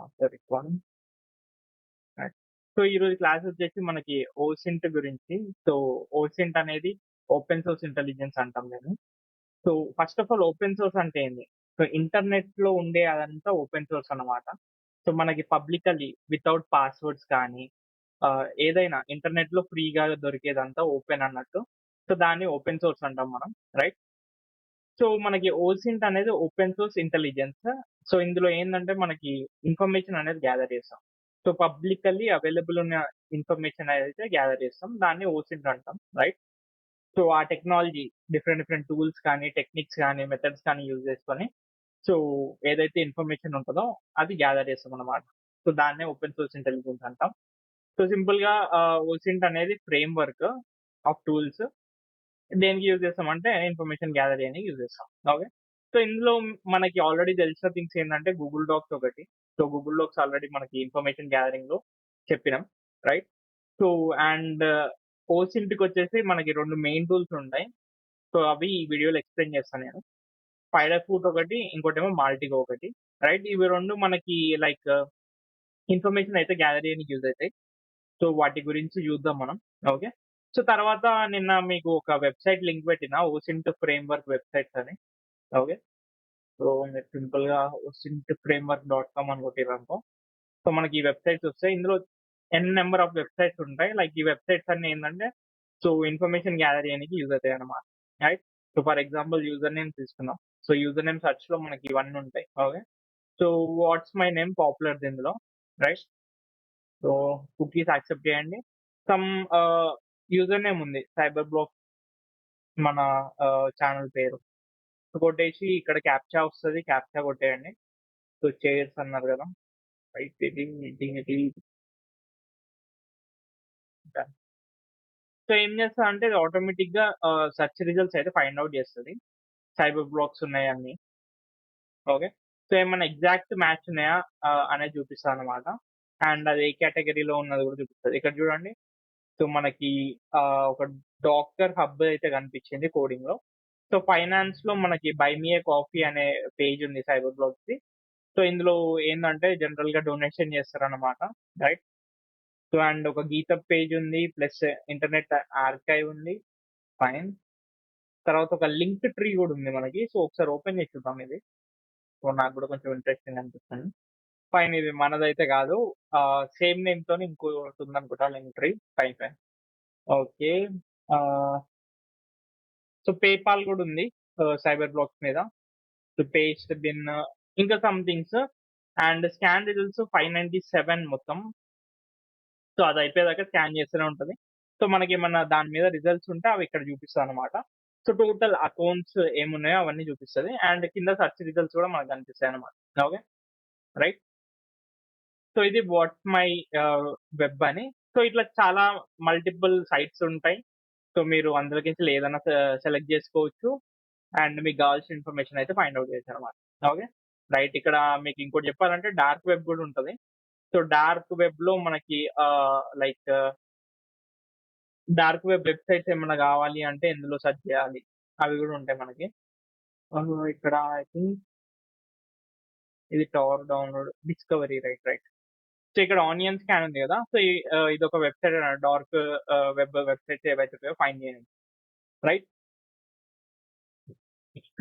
After recording. Right. So ఈరోజు class వచ్చేసి మనకి ఓసింట్ గురించి. సో ఓసింట్ అనేది ఓపెన్ సోర్స్ ఇంటెలిజెన్స్ అంటాం మేము. So first of all open source అంటే ఏంది? సో ఇంటర్నెట్ లో ఉండే అదంతా ఓపెన్ సోర్స్ అన్నమాట. సో మనకి పబ్లికలీ వితౌట్ పాస్వర్డ్స్ కానీ ఏదైనా ఇంటర్నెట్ లో ఫ్రీగా దొరికేదంతా ఓపెన్ అన్నట్టు. సో దాన్ని ఓపెన్ సోర్స్ అంటాం మనం, రైట్? సో మనకి ఓసింట్ అనేది ఓపెన్ సోర్స్ ఇంటెలిజెన్స్. సో ఇందులో ఏంటంటే మనకి ఇన్ఫర్మేషన్ అనేది గ్యాదర్ చేస్తాం. సో పబ్లికల్లీ అవైలబుల్ ఉన్న ఇన్ఫర్మేషన్ అయితే గ్యాదర్ చేస్తాం, దాన్ని ఓసింట్ అంటాం, రైట్? సో ఆ టెక్నాలజీ డిఫరెంట్ డిఫరెంట్ టూల్స్ కానీ టెక్నిక్స్ కానీ మెథడ్స్ కానీ యూజ్ చేసుకొని సో ఏదైతే ఇన్ఫర్మేషన్ ఉంటుందో అది గ్యాదర్ చేస్తాం అన్నమాట. సో దాన్నే ఓపెన్ సోర్స్ ఇంటెలిజెన్స్ అంటాం. సో సింపుల్ గా ఓసింట్ అనేది ఫ్రేమ్ వర్క్ ఆఫ్ టూల్స్. దేనికి యూజ్ చేస్తామంటే ఇన్ఫర్మేషన్ గ్యాదర్ చేయడానికి యూజ్ చేస్తాం. ఓకే. సో ఇందులో మనకి ఆల్రెడీ తెలిసిన థింగ్స్ ఏంటంటే గూగుల్ డాక్స్ ఒకటి. సో గూగుల్ డాక్స్ ఆల్రెడీ మనకి ఇన్ఫర్మేషన్ గ్యాదరింగ్ లో చెప్పినాం, రైట్? సో అండ్ ఓసింట్ కి వచ్చేసి మనకి రెండు మెయిన్ టూల్స్ ఉంటాయి. సో అవి ఈ వీడియోలో ఎక్స్ప్లెయిన్ చేస్తాను నేను. స్పైడర్ ఫూట్ ఒకటి, ఇంకోటేమో మాల్టిగో ఒకటి, రైట్? ఇవి రెండు మనకి లైక్ ఇన్ఫర్మేషన్ అయితే గ్యాదర్ చేయడానికి యూజ్ అవుతాయి. సో వాటి గురించి చూద్దాం మనం. ఓకే. సో తర్వాత నిన్న మీకు ఒక వెబ్సైట్ లింక్ పెట్టిన ఓసింట్ ఫ్రేమ్వర్క్ వెబ్సైట్స్ అని. ఓకే. సో మీరు సింపుల్ గా osint-framework.com అని కొట్టిరనుకో సో మనకి ఈ వెబ్సైట్స్ వస్తాయి. ఇందులో ఎన్ నెంబర్ ఆఫ్ వెబ్సైట్స్ ఉంటాయి. లైక్ ఈ వెబ్సైట్స్ అన్ని ఏంటంటే సో ఇన్ఫర్మేషన్ గ్యాదర్ చేయడానికి యూజ్ అవుతాయి అన్నమాట, right? So for example user name తీసుకుందాం. సో యూజర్ నేమ్ సెర్చ్ లో మనకి ఇవన్నీ ఉంటాయి. Okay. So what's my name popular ఇందులో, రైట్? సో కుకీస్ యాక్సెప్ట్ చేయండి. సమ్ యూజర్ నేమ్ ఉంది సైబర్ బ్లాక్ మన ఛానల్ పేరు. సో కొట్టేసి ఇక్కడ క్యాప్చా వస్తుంది, క్యాప్చా కొట్టేయండి. సో చైర్స్ అన్నారు కదా, రైట్? ఇది సో ఏం చేస్తా అంటే ఇది ఆటోమేటిక్ గా సెర్చ్ రిజల్ట్స్ అయితే ఫైండ్ అవుట్ చేస్తుంది. సైబర్ బ్లాక్స్ ఉన్నాయి అన్ని. ఓకే. సో ఏమైనా ఎగ్జాక్ట్ మ్యాచ్ ఉన్నాయా అనేది చూపిస్తాను అనమాట. అండ్ అది ఏ కేటగిరీలో ఉన్నది కూడా చూపిస్తుంది. ఇక్కడ చూడండి. సో మనకి ఒక డాక్టర్ హబ్ అయితే కనిపించింది కోడింగ్ లో. సో ఫైనాన్స్ లో మనకి బై మీ ఏ కాఫీ అనే పేజ్ ఉంది సైబర్ బ్లాక్స్ ది. సో ఇందులో ఏంటంటే జనరల్ గా డొనేషన్ చేస్తారన్నమాట, రైట్? సో అండ్ ఒక గీతప్ పేజ్ ఉంది, ప్లస్ ఇంటర్నెట్ ఆర్కైవ్ ఉంది, ఫైన్. తర్వాత ఒక లింక్ ట్రీ కూడా ఉంది మనకి. సో ఒకసారి ఓపెన్ చేసి చూద్దాం ఇది. సో నాకు కూడా కొంచెం ఇంట్రెస్టింగ్ అనిపిస్తుంది. ఫైన్, ఇది మనదైతే కాదు, సేమ్ నేమ్ తోని ఇంకోటి ఉందనుకుంటా Linktree. Fine fine. Okay. So PayPal కూడా ఉంది సైబర్ బ్లాక్స్ మీద. సో పేస్ట్ బిన్ ఇంకా some things. And scan results 597 మొత్తం. సో అది అయిపోయేదాకా స్కాన్ చేస్తూనే ఉంటుంది. సో మనకి ఏమన్నా దాని మీద రిజల్ట్స్ ఉంటే అవి ఇక్కడ చూపిస్తాయి అనమాట. సో టోటల్ అకౌంట్స్ ఏమున్నాయో అవన్నీ చూపిస్తుంది. అండ్ కింద సర్చ్ రిజల్ట్స్ కూడా మనకు కనిపిస్తాయి అనమాట. Okay, right? సో ఇది వాట్స్ మై వెబ్ అని. సో ఇట్లా చాలా మల్టిపుల్ సైట్స్ ఉంటాయి. సో మీరు అందులోకి ఏదైనా సెలెక్ట్ చేసుకోవచ్చు. అండ్ మీకు కావాల్సిన ఇన్ఫర్మేషన్ అయితే ఫైండ్ అవుట్ చేయొచ్చు అనమాట. Okay, right. ఇక్కడ మీకు ఇంకోటి చెప్పాలంటే డార్క్ వెబ్ కూడా ఉంటుంది. సో డార్క్ వెబ్ లో మనకి లైక్ డార్క్ వెబ్ వెబ్సైట్స్ ఏమైనా కావాలి అంటే ఎందులో సెర్చ్ చేయాలి అవి కూడా ఉంటాయి మనకి. ఇక్కడ ఐ థింక్ ఇది tower download discovery, right right. So ఇక్కడ ఆనియన్ స్కాన్ ఉంది కదా. సో ఇది ఒక వెబ్సైట్, డార్క్ వెబ్ వెబ్సైట్స్ ఏవైతే ఉంటాయో ఫైండ్ చేయండి, రైట్?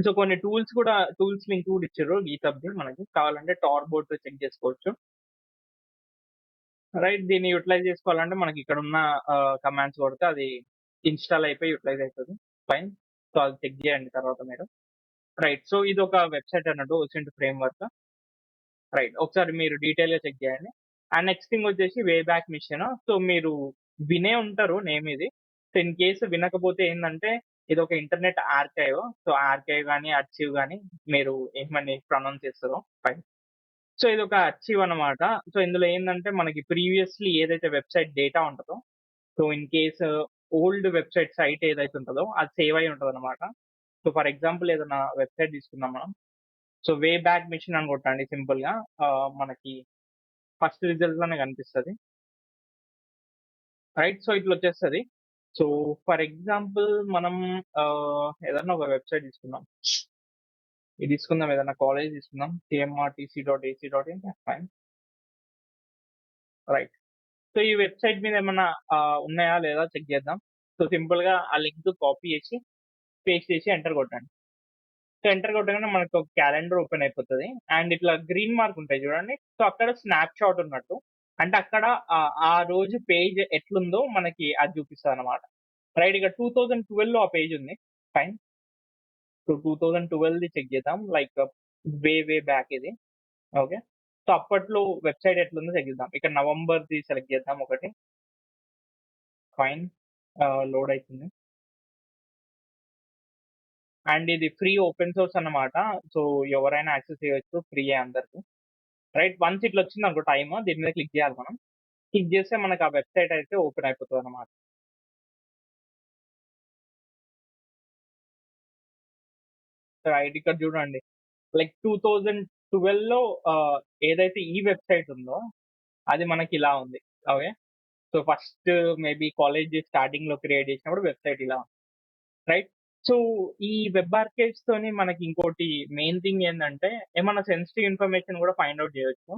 సో కొన్ని టూల్స్ కూడా, టూల్స్ లింక్ కూడా ఇచ్చారు గీతబ్ది. మనకి కావాలంటే టార్ బోర్డ్ చెక్ చేసుకోవచ్చు, రైట్? దీన్ని యూటిలైజ్ చేసుకోవాలంటే మనకి ఇక్కడ ఉన్న కమాండ్స్ కొడితే అది ఇన్స్టాల్ అయిపోయి యూటిలైజ్ అవుతుంది, ఫైన్. సో అది చెక్ చేయండి తర్వాత మీరు, రైట్? సో ఇది ఒక వెబ్సైట్ అన్నట్టు ఓసింట్ ఫ్రేమ్వర్క్, రైట్? ఒకసారి మీరు డీటెయిల్ గా చెక్ చేయండి. అండ్ నెక్స్ట్ థింగ్ వచ్చేసి వే బ్యాక్ మిషన్. సో మీరు వినే ఉంటారు నేమ్ ఇది. సో ఇన్ కేసు వినకపోతే ఏంటంటే ఇది ఒక ఇంటర్నెట్ ఆర్కైవ్. సో ఆర్కైవ్ కానీ అర్చీవ్ కానీ మీరు ఏమని ప్రొనౌన్స్ చేస్తారో ఫైన్. సో ఇది ఒక అర్చీవ్ అన్నమాట. సో ఇందులో ఏంటంటే మనకి ప్రీవియస్లీ ఏదైతే వెబ్సైట్ డేటా ఉంటుందో, so in case old website site ఏదైతే ఉంటుందో అది సేవ్ అయి ఉంటుంది అనమాట. సో ఫర్ ఎగ్జాంపుల్ ఏదైనా వెబ్సైట్ తీసుకుందాం మనం. సో వే బ్యాక్ మిషన్ అని కొట్టండి సింపుల్ గా, మనకి ఫస్ట్ రిజల్ట్ లోనే కనిపిస్తుంది, రైట్? సో ఇట్లా వచ్చేస్తుంది. సో ఫర్ ఎగ్జాంపుల్ మనం ఏదన్నా ఒక వెబ్సైట్ తీసుకుందాం. ఇది తీసుకుందాం, ఏదైనా కాలేజ్ తీసుకుందాం, cmrtc.ac.in, ఫైన్. రైట్. సో, ఈ వెబ్‌సైట్ మీద ఏమన్నా ఉన్నాయా లేదా చెక్ చేద్దాం. సో, సింపుల్‌గా ఆ లింక్ కాపీ చేసి, పేస్ట్ చేసి ఎంటర్ కొట్టండి. సో, ఎంటర్ కొట్టగానే మనకు ఒక క్యాలెండర్ ఓపెన్ అయిపోతది. అండ్ ఇట్లా గ్రీన్ మార్క్ ఉంటాయి చూడండి. సో, అక్కడ స్నాప్ షాట్ ఉన్నట్టు. అంటే అక్కడ ఆ రోజు పేజ్ ఎట్లుందో మనకి అది చూపిస్తదనమాట. రైట్. ఇక 2012లో ఆ పేజ్ ఉంది. ఫైన్. సో, 2012ది చెక్ చేద్దాం. లైక్ వే బ్యాక్ ఇది. ఓకే. సో, అప్పట్లో వెబ్‌సైట్ ఎట్లుందో చెక్ చేద్దాం. ఇక్కడ నవంబర్‌ది సెలెక్ట్ చేద్దాం ఒకటి. ఫైన్. లోడ్ అయితుంది. అండ్ ఇది ఫ్రీ ఓపెన్ సోర్స్ అన్నమాట. సో, ఎవరైనా యాక్సెస్ చేయొచ్చు. ఫ్రీయే అందరికి. రైట్. వన్స్ ఇట్లొచ్చిందనుకో టైము దీని మీద క్లిక్ చేయాలి మనం. క్లిక్ చేస్తే మనకు ఆ వెబ్‌సైట్ అయితే ఓపెన్ అయిపోతదన్నమాట. రైట్. ఇక్కడ చూడండి. లైక్ 2012లో ఏదైతే ఈ వెబ్‌సైట్ ఉందో అది మనకిలా ఉంది. Okay. So, first maybe college స్టార్టింగ్‌లో క్రియేట్ చేసినప్పుడు వెబ్‌సైట్ ఇలా ఉంది. రైట్. సో, ఈ వెబ్ ఆర్కైవ్స్‌తోని మనకి ఇంకోటి మెయిన్ థింగ్ ఏందంటే, ఏమన్నా సెన్సిటివ్ ఇన్ఫర్మేషన్ గూడా ఫైండ్ ఔట్ జేయొచ్చు.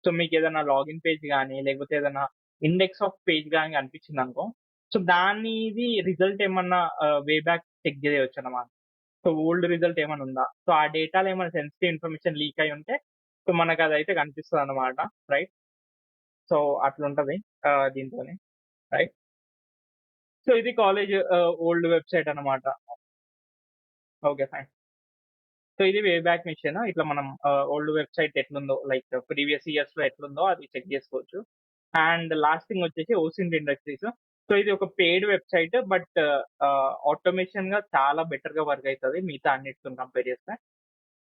సో, మీకేదైనా లాగిన్ పేజ్ గాని, లేకపోతే ఏదైనా ఇండెక్స్ ఆఫ్ పేజ్ గాని కనిపించిందనుకో, సో, దానిది రిజల్ట్ ఏమన్నా వే బ్యాక్ చెక్ జేయొచ్చన్నమాట. సో, ఓల్డ్ రిజల్ట్ ఏమన్నా ఉందా? సో, ఆ డేటాలో ఏమైనా సెన్సిటివ్ ఇన్ఫర్మేషన్ లీక్ అయ్యి ఉంటే, సో, మనకదైతే కనిపిస్తదన్నమాట. రైట్. సో, అట్లుంటది దీంతోని. రైట్. సో, ఇది కాలేజ్ ఓల్డ్ వెబ్‌సైట్ అన్నమాట. ఓకే. ఫైన్. సో, ఇది వే బ్యాక్ మిషన్. ఇట్లా మనం ఓల్డ్ వెబ్‌సైట్ ఎట్లుందో లైక్ ప్రీవియస్ ఇయర్స్‌లో ఎట్లుందో అది చెక్ జేసుకోవచ్చు. అండ్ లాస్ట్ థింగ్ వచ్చేసి ఓసింట్ ఇండస్ట్రీస్. సో, ఇది ఒక పెయిడ్ వెబ్‌సైట్ బట్ ఆటోమేషన్‌గా చాలా బెటర్‌గా వర్క్ అయితది మిగతా అన్నిటితోని కంపేర్ చేస్తే.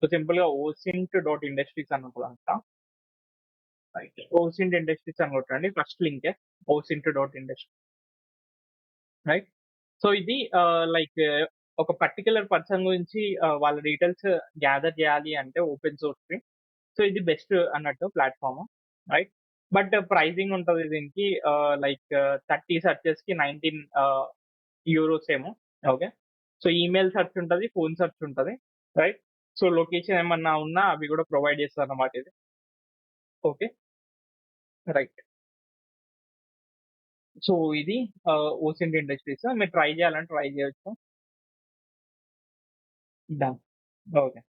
సో, సింపుల్‌గా ఓసింట్ డాట్ ఇండస్ట్రీస్ అని ఉంటదంట. రైట్. ఓసింట్ ఇండస్ట్రీస్ అని కొట్టండి. ఫస్ట్ లింకే OSINT dot industry. Right. So, ఇది లైక్ ఒక పర్టిక్యులర్ పర్సన్ గురించి వాళ్ళ డీటెయిల్స్ గ్యాదర్ చేయాలి అంటే ఓపెన్ సోర్స్‌వి. సో, ఇది బెస్ట్ అన్నట్టు ప్లాట్‌ఫార్మ్. రైట్. బట్ ప్రైజింగ్ ఉంటది దీనికి లైక్ 30 సెర్చెస్‌కి 19 యూరోస్ ఏమో. ఓకే. సో, ఈమెయిల్ సెర్చ్ ఉంటది. ఫోన్ సెర్చ్ ఉంటది. రైట్. సో, లొకేషన్ ఏమన్నా ఉన్నా అవి కూడా ప్రొవైడ్ చేస్తదన్నమాట ఇది. ఓకే. రైట్. సో, ఇది ఓసింట్ ఇండస్ట్రీస్. మీరు ట్రై చేయాలంటే ట్రై చేయొచ్చు. డన్. ఓకే.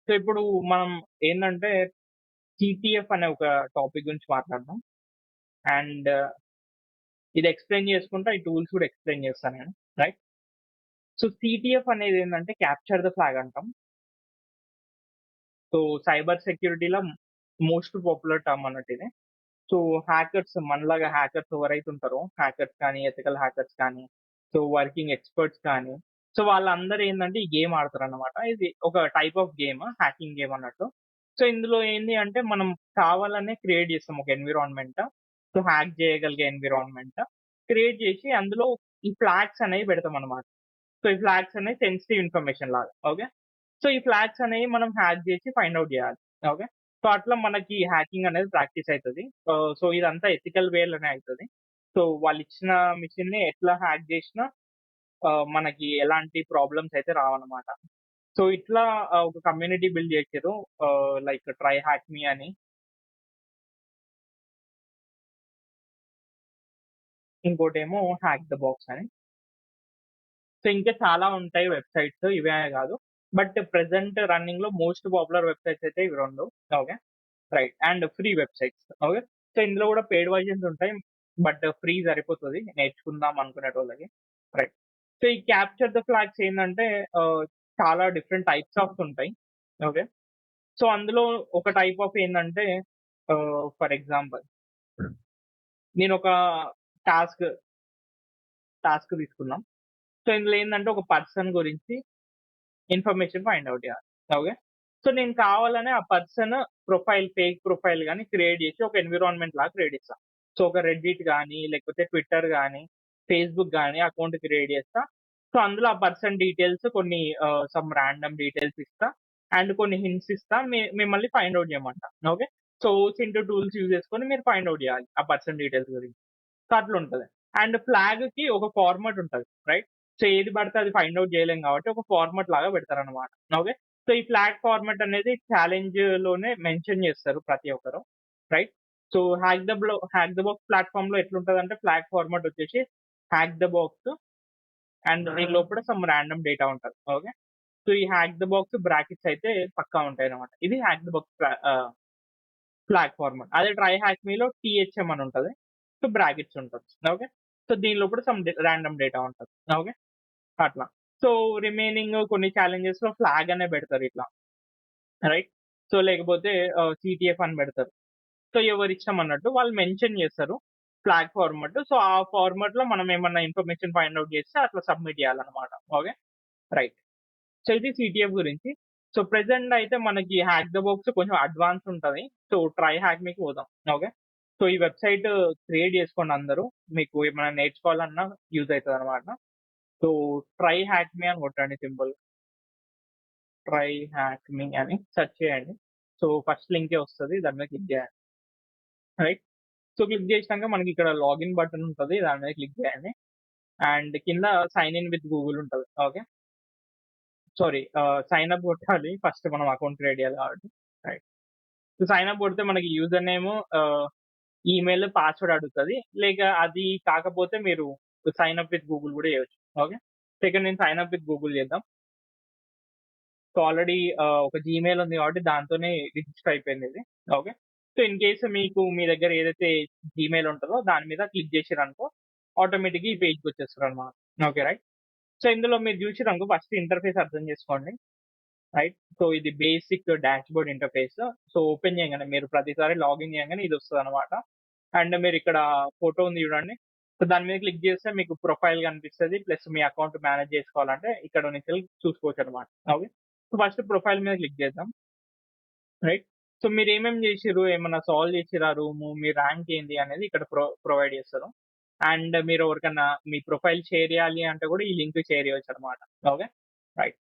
సో, ఇప్పుడు మనం ఏందంటే టీటీఎఫ్ అనే ఒక టాపిక్ గురించి మాట్లాడదాం. అండ్ ఇది ఎక్స్‌ప్లెయిన్ చేసుకుంటా ఈ టూల్స్ కూడా ఎక్స్‌ప్లెయిన్ చేస్తా నేను. రైట్. సో, సీటీఎఫ్ అనేది ఏందంటే క్యాప్చర్ ద ఫ్లాగ్ అంటాం. సో, సైబర్ సెక్యూరిటీలో మోస్ట్ పాపులర్ టర్మ్ అన్నట్టు ఇది. సో, హ్యాకర్స్ మనలాగా హ్యాకర్స్ ఎవరైతే ఉంటారో హ్యాకర్స్ కానీ, ఎథికల్ హ్యాకర్స్ కానీ, సో, వర్కింగ్ ఎక్స్‌పర్ట్స్ కానీ, సో, వాళ్ళందరూ ఏందంటే ఈ గేమ్ ఆడతారన్నమాట. ఇది ఒక type of game hacking game అన్నట్టు. సో, ఇందులో ఏంది అంటే మనం కావాలనే క్రియేట్ చేస్తాం ఒక ఎన్విరాన్మెంట్. సో, హ్యాక్ చేయగలిగే ఎన్విరాన్మెంట్ క్రియేట్ చేసి అందులో ఈ ఫ్లాగ్స్ అనేవి పెడతామన్నమాట. సో, ఈ ఫ్లాగ్స్ అనేవి సెన్సిటివ్ ఇన్ఫర్మేషన్ లాగా. ఓకే. సో, ఈ ఫ్లాగ్స్ అనేవి మనం హ్యాక్ చేసి ఫైండ్ ఔట్ చేయాలి. ఓకే. సో, అట్లా మనకి హ్యాకింగ్ అనేది ప్రాక్టీస్ అయితది. సో, ఇదంతా ఎథికల్ వేలోనే అయితది. సో, వాళ్ళిచ్చిన మిషన్‌ని ఎట్లా హ్యాక్ చేసినా మనకి ఎలాంటి ప్రాబ్లమ్స్ అయితే రావన్నమాట. సో, ఇట్లా ఒక కమ్యూనిటీ బిల్డ్ చేసిర్రు. లైక్ ట్రై హ్యాక్ మీ అని. ఇంకోటేమో హ్యాక్ ద బాక్స్ అని. సో, ఇంకా చాలా ఉంటాయి వెబ్‌సైట్స్ ఇవే కాదు. బట్ ప్రెజెంట్ రన్నింగ్‌లో మోస్ట్ పాపులర్ వెబ్‌సైట్స్ అయితే ఇవి 2. Okay. Right. And free websites. Okay. So, ఇందులో కూడా పెయిడ్ వర్షన్స్ ఉంటాయి. బట్ ఫ్రీ సరిపోతది నేర్చుకుందాం అనుకునేటోళ్ళకి. రైట్. సో, ఈ క్యాప్చర్ ద ఫ్లాగ్స్ ఏందంటే చాలా డిఫరెంట్ టైప్స్ ఆఫ్ ఉంటాయి. ఓకే. సో, అందులో ఒక టైప్ ఆఫ్ ఏందంటే ఫర్ ఎగ్జాంపుల్ నేనొక టాస్క్, టాస్క్ తీసుకుందాం. సో, ఇందులో ఏందంటే ఒక పర్సన్ గురించి ఇన్ఫర్మేషన్ ఫైండ్ ఔట్ చేయాలి. ఓకే. సో, నేను కావాలనే ఆ పర్సన్ ఫేక్ ప్రొఫైల్ గాని క్రియేట్ చేసి ఒక ఎన్విరాన్మెంట్ లాగా క్రియేట్ చేస్తా. సో, ఒక రెడ్డిట్ గాని, లేకపోతే ట్విట్టర్ గాని, ఫేస్‌బుక్ గాని అకౌంట్ క్రియేట్ చేస్తా. సో, అందులో ఆ పర్సన్ డీటెయిల్స్ కొన్ని సమ్ రాండమ్ డీటెయిల్స్ ఇస్తా. అండ్ కొన్ని హింట్స్ ఇస్తా. మిమ్మల్ని ఫైండ్ ఔట్ చేయమంటా. Okay. So, OSINT tools use చేసుకొని మీరు ఫైండ్ ఔట్ చేయాలి ఆ పర్సన్ డీటెయిల్స్ గురించి. సో, అట్లుంటది. అండ్ ఫ్లాగ్‌కి ఒక ఫార్మాట్ ఉంటది. రైట్. సో, ఏది పడితే అది ఫైండ్ ఔట్ చేయలేం కాబట్టి ఒక ఫార్మాట్ లాగా పెడతారన్నమాట. ఓకే. సో, ఈ ఫ్లాగ్ ఫార్మాట్ అనేది ఛాలెంజ్‌లోనే మెన్షన్ చేస్తారు ప్రతి ఒక్కరు. Right. So hack the box platform లో ఎట్లుంటదంటే ఫ్లాగ్ ఫార్మాట్ వచ్చేసి హ్యాక్ ద బాక్స్ అండ్ దీని లోపల సమ్ ర్యాండమ్ డేటా ఉంటది. ఓకే. సో ఈ హ్యాక్ ద బాక్స్ బ్రాకెట్స్ అయితే పక్కా ఉంటాయి అనమాట. ఇది hack the box flag format. అదే ట్రై హ్యాక్ మీలో టీహెచ్ఎం అని ఉంటది. సో బ్రాకెట్స్ ఉంటది. ఓకే. సో దీని లోపల సమ్ ర్యాండమ్ డేటా ఉంటది. ఓకే. అట్లా. సో రిమైనింగ్ కొన్ని ఛాలెంజెస్ లో ఫ్లాగ్ అనే పెడతారు ఇట్లా. రైట్. సో లేకపోతే సిటిఎఫ్ అని పెడతారు. సో ఎవరిష్టం అన్నట్టు వాళ్ళు మెన్షన్ చేస్తారు ఫ్లాగ్ ఫార్మాట్. సో ఆ ఫార్మాట్ లో మనం ఏమన్నా ఇన్ఫర్మేషన్ ఫైండ్ అవుట్ చేస్తే అట్లా సబ్మిట్ చేయాలన్నమాట. ఓకే. రైట్. సో ఇది సిటిఎఫ్ గురించి. సో ప్రెజెంట్ అయితే మనకి హ్యాక్ ద బాక్స్ కొంచెం అడ్వాన్స్ ఉంటది. సో ట్రై హ్యాక్ మీకు పోదాం. ఓకే. సో ఈ వెబ్సైట్ క్రియేట్ చేసుకోండి అందరూ. మీకు ఏమైనా నేర్చుకోవాలన్నా యూజ్ అవుతుంది అనమాట. సో ట్రై హ్యాక్ మీ అని కొట్టండి సింపుల్. ట్రై హ్యాక్ మీ అని సెర్చ్ చేయండి. సో ఫస్ట్ లింకే వస్తుంది. దాని మీద క్లిక్ చేయండి. రైట్. సో క్లిక్ చేసినాక మనకి ఇక్కడ లాగిన్ బటన్ ఉంటుంది. దాని మీద క్లిక్ చేయండి. అండ్ కింద సైన్ ఇన్ విత్ గూగుల్ ఉంటుంది. ఓకే. సారీ, సైన్ అప్ కొట్టాలి. ఫస్ట్ మనం అకౌంట్ క్రియేట్ చేయాలి కాబట్టి. రైట్. సో సైన్ అప్ కొడితే మనకి యూజర్ నేమ్, ఈమెయిల్, పాస్వర్డ్ అడుగుతుంది. లేక అది కాకపోతే మీరు సైన్ అప్ విత్ గూగుల్ కూడా చేయొచ్చు. ఓకే. సో ఇక్కడ నేను సైన్ అప్ విత్ గూగుల్ చేద్దాం. సో ఆల్రెడీ ఒక జీమెయిల్ ఉంది కాబట్టి దాంతోనే రిజిస్టర్ అయిపోయింది ఇది. ఓకే. సో ఇన్ కేసు మీకు మీ దగ్గర ఏదైతే జీమెయిల్ ఉంటుందో దాని మీద క్లిక్ చేసిరనుకో ఆటోమేటిక్గా ఈ పేజ్కి వచ్చేస్తారు అనమాట. ఓకే. రైట్. సో ఇందులో మీరు చూసిరనుకో ఫస్ట్ ఇంటర్ఫేస్ అర్థం చేసుకోండి. రైట్. సో ఇది basic dash board interface. So open చేయగానే మీరు ప్రతిసారి లాగిన్ చేయగానే ఇది వస్తుంది అనమాట. అండ్ మీరు ఇక్కడ ఫోటో ఉంది చూడండి. సో దాని మీద క్లిక్ చేస్తే మీకు ప్రొఫైల్ కనిపిస్తుంది. ప్లస్ మీ అకౌంట్ మేనేజ్ చేసుకోవాలంటే ఇక్కడ నుంచి చూసుకోవచ్చు అనమాట. ఓకే. సో ఫస్ట్ ప్రొఫైల్ మీద క్లిక్ చేద్దాం. రైట్. సో మీరు ఏమేమి చేసిర్రు, ఏమన్నా సాల్వ్ చేసిరా రూమ్, మీ ర్యాంక్ ఏంది అనేది ఇక్కడ ప్రొవైడ్ చేస్తారు. అండ్ మీరు ఎవరికన్నా మీ ప్రొఫైల్ షేర్ చేయాలి అంటే కూడా ఈ లింక్ షేర్ చేయవచ్చు అనమాట. ఓకే. రైట్.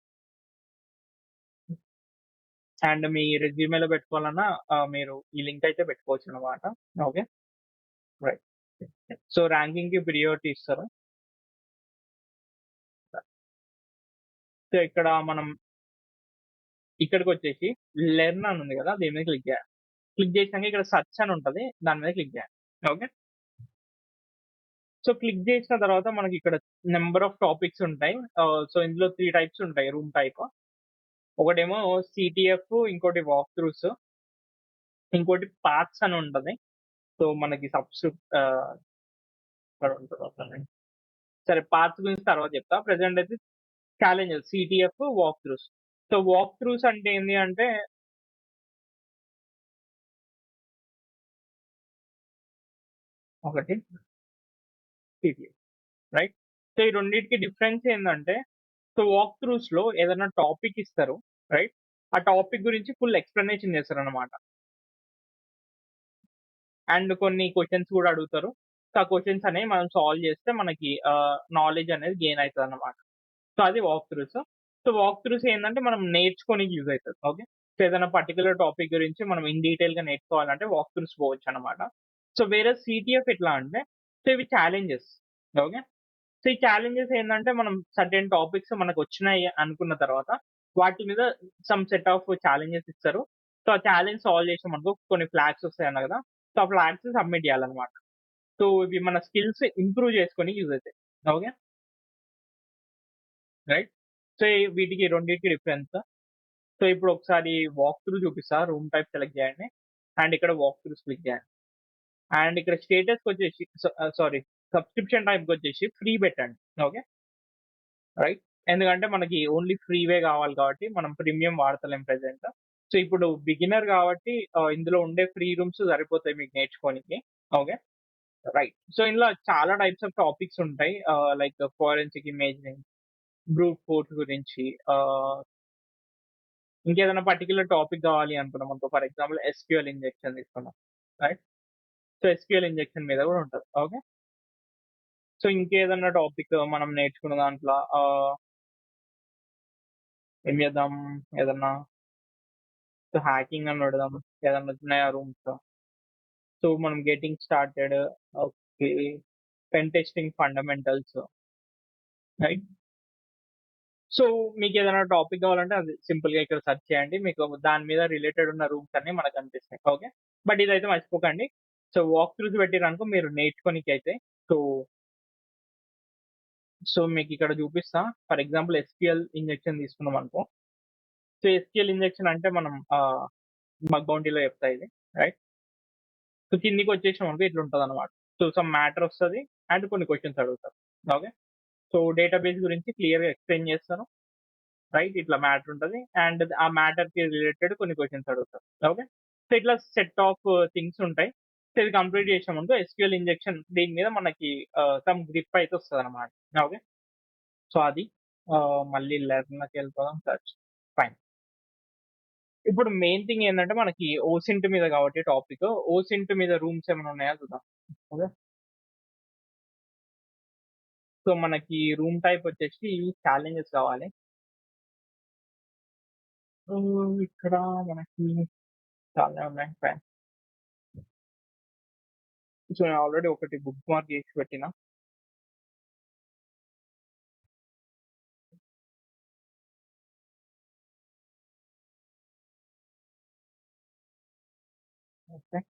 అండ్ మీ రెజ్యూమేలో పెట్టుకోవాలన్నా మీరు ఈ లింక్ అయితే పెట్టుకోవచ్చు అనమాట. ఓకే. రైట్. సో ర్యాంకింగ్ కి ప్రియారిటీ ఇస్తారు. సో ఇక్కడ మనం ఇక్కడికి వచ్చేసి లెర్న్ అని ఉంది కదా, దీని మీద క్లిక్ చేయాలి. క్లిక్ చేసినాక ఇక్కడ సర్చ్ అని ఉంటుంది, దాని మీద క్లిక్ చేయాలి. ఓకే. సో క్లిక్ చేసిన తర్వాత మనకి ఇక్కడ నెంబర్ ఆఫ్ టాపిక్స్ ఉంటాయి. సో ఇందులో 3 టైప్స్ ఉంటాయి రూమ్ టైప్. ఒకటేమో సిటిఎఫ్, ఇంకోటి వాక్ త్రూస్, ఇంకోటి పార్ట్స్ అని ఉంటది. సో మనకి సరే పార్ట్స్ గురించి తర్వాత చెప్తా. ప్రెసెంట్ అయితే challenges CTF, walk throughs. So walk throughs అంటే ఏంటి అంటే ఒకటి సిటిఎఫ్. రైట్. సో ఈ రెండింటికి డిఫరెన్స్ ఏంటంటే, సో వాక్ త్రూస్ లో ఏదైనా టాపిక్ ఇస్తారు. రైట్. ఆ టాపిక్ గురించి ఫుల్ ఎక్స్ప్లెనేషన్ చేస్తారు అనమాట. అండ్ కొన్ని క్వశ్చన్స్ కూడా అడుగుతారు. సో ఆ క్వశ్చన్స్ అనేవి మనం సాల్వ్ చేస్తే మనకి నాలెడ్జ్ అనేది గెయిన్ అవుతుంది అనమాట. సో అది walk throughs. So walk throughs ఏంటంటే మనం నేర్చుకోనికి యూజ్ అవుతుంది. ఓకే. సో ఏదైనా పర్టికులర్ టాపిక్ గురించి మనం ఇన్ డీటెయిల్ గా నేర్చుకోవాలంటే వాక్ త్రూస్ పోవచ్చు అనమాట. సో వేరే సిటిఎఫ్ ఎట్లా అంటే, సో ఇవి ఛాలెంజెస్. ఓకే. సో ఈ ఛాలెంజెస్ ఏంటంటే మనం సర్టెన్ టాపిక్స్ మనకు వచ్చినాయి అనుకున్న తర్వాత వాటి మీద సమ్ సెట్ ఆఫ్ ఛాలెంజెస్ ఇస్తారు. సో ఆ ఛాలెంజ్ సాల్వ్ చేసామనుకో కొన్ని ఫ్లాగ్స్ వస్తాయి అన్న కదా. సో ఆ ఫ్లాగ్స్ సబ్మిట్ చేయాలన్నమాట. సో ఇవి మన స్కిల్స్ ఇంప్రూవ్ చేసుకొని యూజ్ అవుతాయి. ఓకే. రైట్. సో వీటికి రెండింటికి డిఫరెన్స్. సో ఇప్పుడు ఒకసారి వాక్ త్రూ చూపిస్తా. రూమ్ టైప్ సెలెక్ట్ చేయండి. అండ్ ఇక్కడ వాక్ త్రూస్ క్లిక్ చేయండి. అండ్ ఇక్కడ స్టేటస్ వచ్చేసి సారీ సబ్స్క్రిప్షన్ టైప్ వచ్చేసి ఫ్రీ పెట్టండి. ఓకే. రైట్. ఎందుకంటే మనకి ఓన్లీ ఫ్రీవే కావాలి కాబట్టి మనం ప్రీమియం వాడతలేం ప్రెసెంట్. సో ఇప్పుడు బిగినర్ కాబట్టి ఇందులో ఉండే ఫ్రీ రూమ్స్ సరిపోతాయి మీకు నేర్చుకోనికి. ఓకే. రైట్. సో ఇందులో చాలా టైప్స్ ఆఫ్ టాపిక్స్ ఉంటాయి. Like forensic imaging, brute force గురించి, ఇంకేదైనా పర్టికులర్ టాపిక్ కావాలి అనుకున్నాం అనుకో, ఫర్ ఎగ్జాంపుల్ ఎస్క్యూఎల్ ఇంజెక్షన్ తీసుకున్నాం. రైట్. సో ఎస్క్యూఎల్ ఇంజెక్షన్ మీద కూడా ఉంటుంది. ఓకే. సో ఇంకేదన్నా టాపిక్ మనం నేర్చుకున్న దాంట్లో ఏం చేద్దాం, ఏదన్నా సో హ్యాకింగ్ అని పెడదాం. ఏదన్నా ఉన్నాయా రూమ్స్. సో మనం getting started. Okay. Pen testing fundamentals. Right. So మీకు ఏదైనా టాపిక్ కావాలంటే అది సింపుల్ గా ఇక్కడ సెర్చ్ చేయండి. మీకు దాని మీద రిలేటెడ్ ఉన్న రూమ్స్ అన్ని మనకు కనిపిస్తాయి. ఓకే. బట్ ఇదైతే మర్చిపోకండి, సో వాక్ త్రూస్ పెట్టిరనుకో మీరు నేర్చుకోనికైతే. సో, సో మీకిక్కడ చూపిస్తా. ఫర్ ఎగ్జాంపుల్ ఎస్‌క్యూఎల్ ఇంజెక్షన్ తీసుకున్నామనుకో. సో ఎస్‌క్యూఎల్ ఇంజెక్షన్ అంటే మనం బగ్ బౌంటీలో చెప్తా ఇది. రైట్. సో కిందికొచ్చేసినామనుకో ఇట్లుంటదనమాట. సో సమ్ మ్యాటర్ వస్తది అండ్ కొన్ని క్వెషన్స్ అడుగుతారు. ఓకే. సో డేటాబేస్ గురించి క్లియర్‌గా ఎక్స్‌ప్లెయిన్ చేస్తాను. రైట్. ఇట్లా మ్యాటర్ ఉంటది. అండ్ ఆ మ్యాటర్‌కి రిలేటెడ్ కొన్ని క్వెషన్స్ అడుగుతారు. ఓకే. సో ఇట్లా సెట్ ఆఫ్ థింగ్స్ ఉంటాయి. సో ఇది కంప్లీట్ చేసామనుకో ఎస్‌క్యూఎల్ ఇంజెక్షన్ దీని మీద మనకి సమ్ గ్రిప్ అయితే వస్తదనమాట. ఓకే. సో అది. మళ్ళీ లెర్న్‌లోకెళ్ళిపోదాం. సెర్చ్. ఫైన్. ఇప్పుడు మెయిన్ థింగ్ ఏందంటే మనకి ఓసింట్ మీద కాబట్టి టాపిక్. ఓసింట్ మీద రూమ్స్ ఏమైనా ఉన్నాయా చూద్దాం. ఓకే. సో మనకి రూమ్ టైప్ వచ్చేసి ఛాలెంజెస్ కావాలి. ఇక్కడ మనకి చాలా ఉన్నాయి. ఫైన్. సో నేను ఆల్రెడీ ఒకటి బుక్ మార్క్ చేసి పెట్టిన. ఓకే.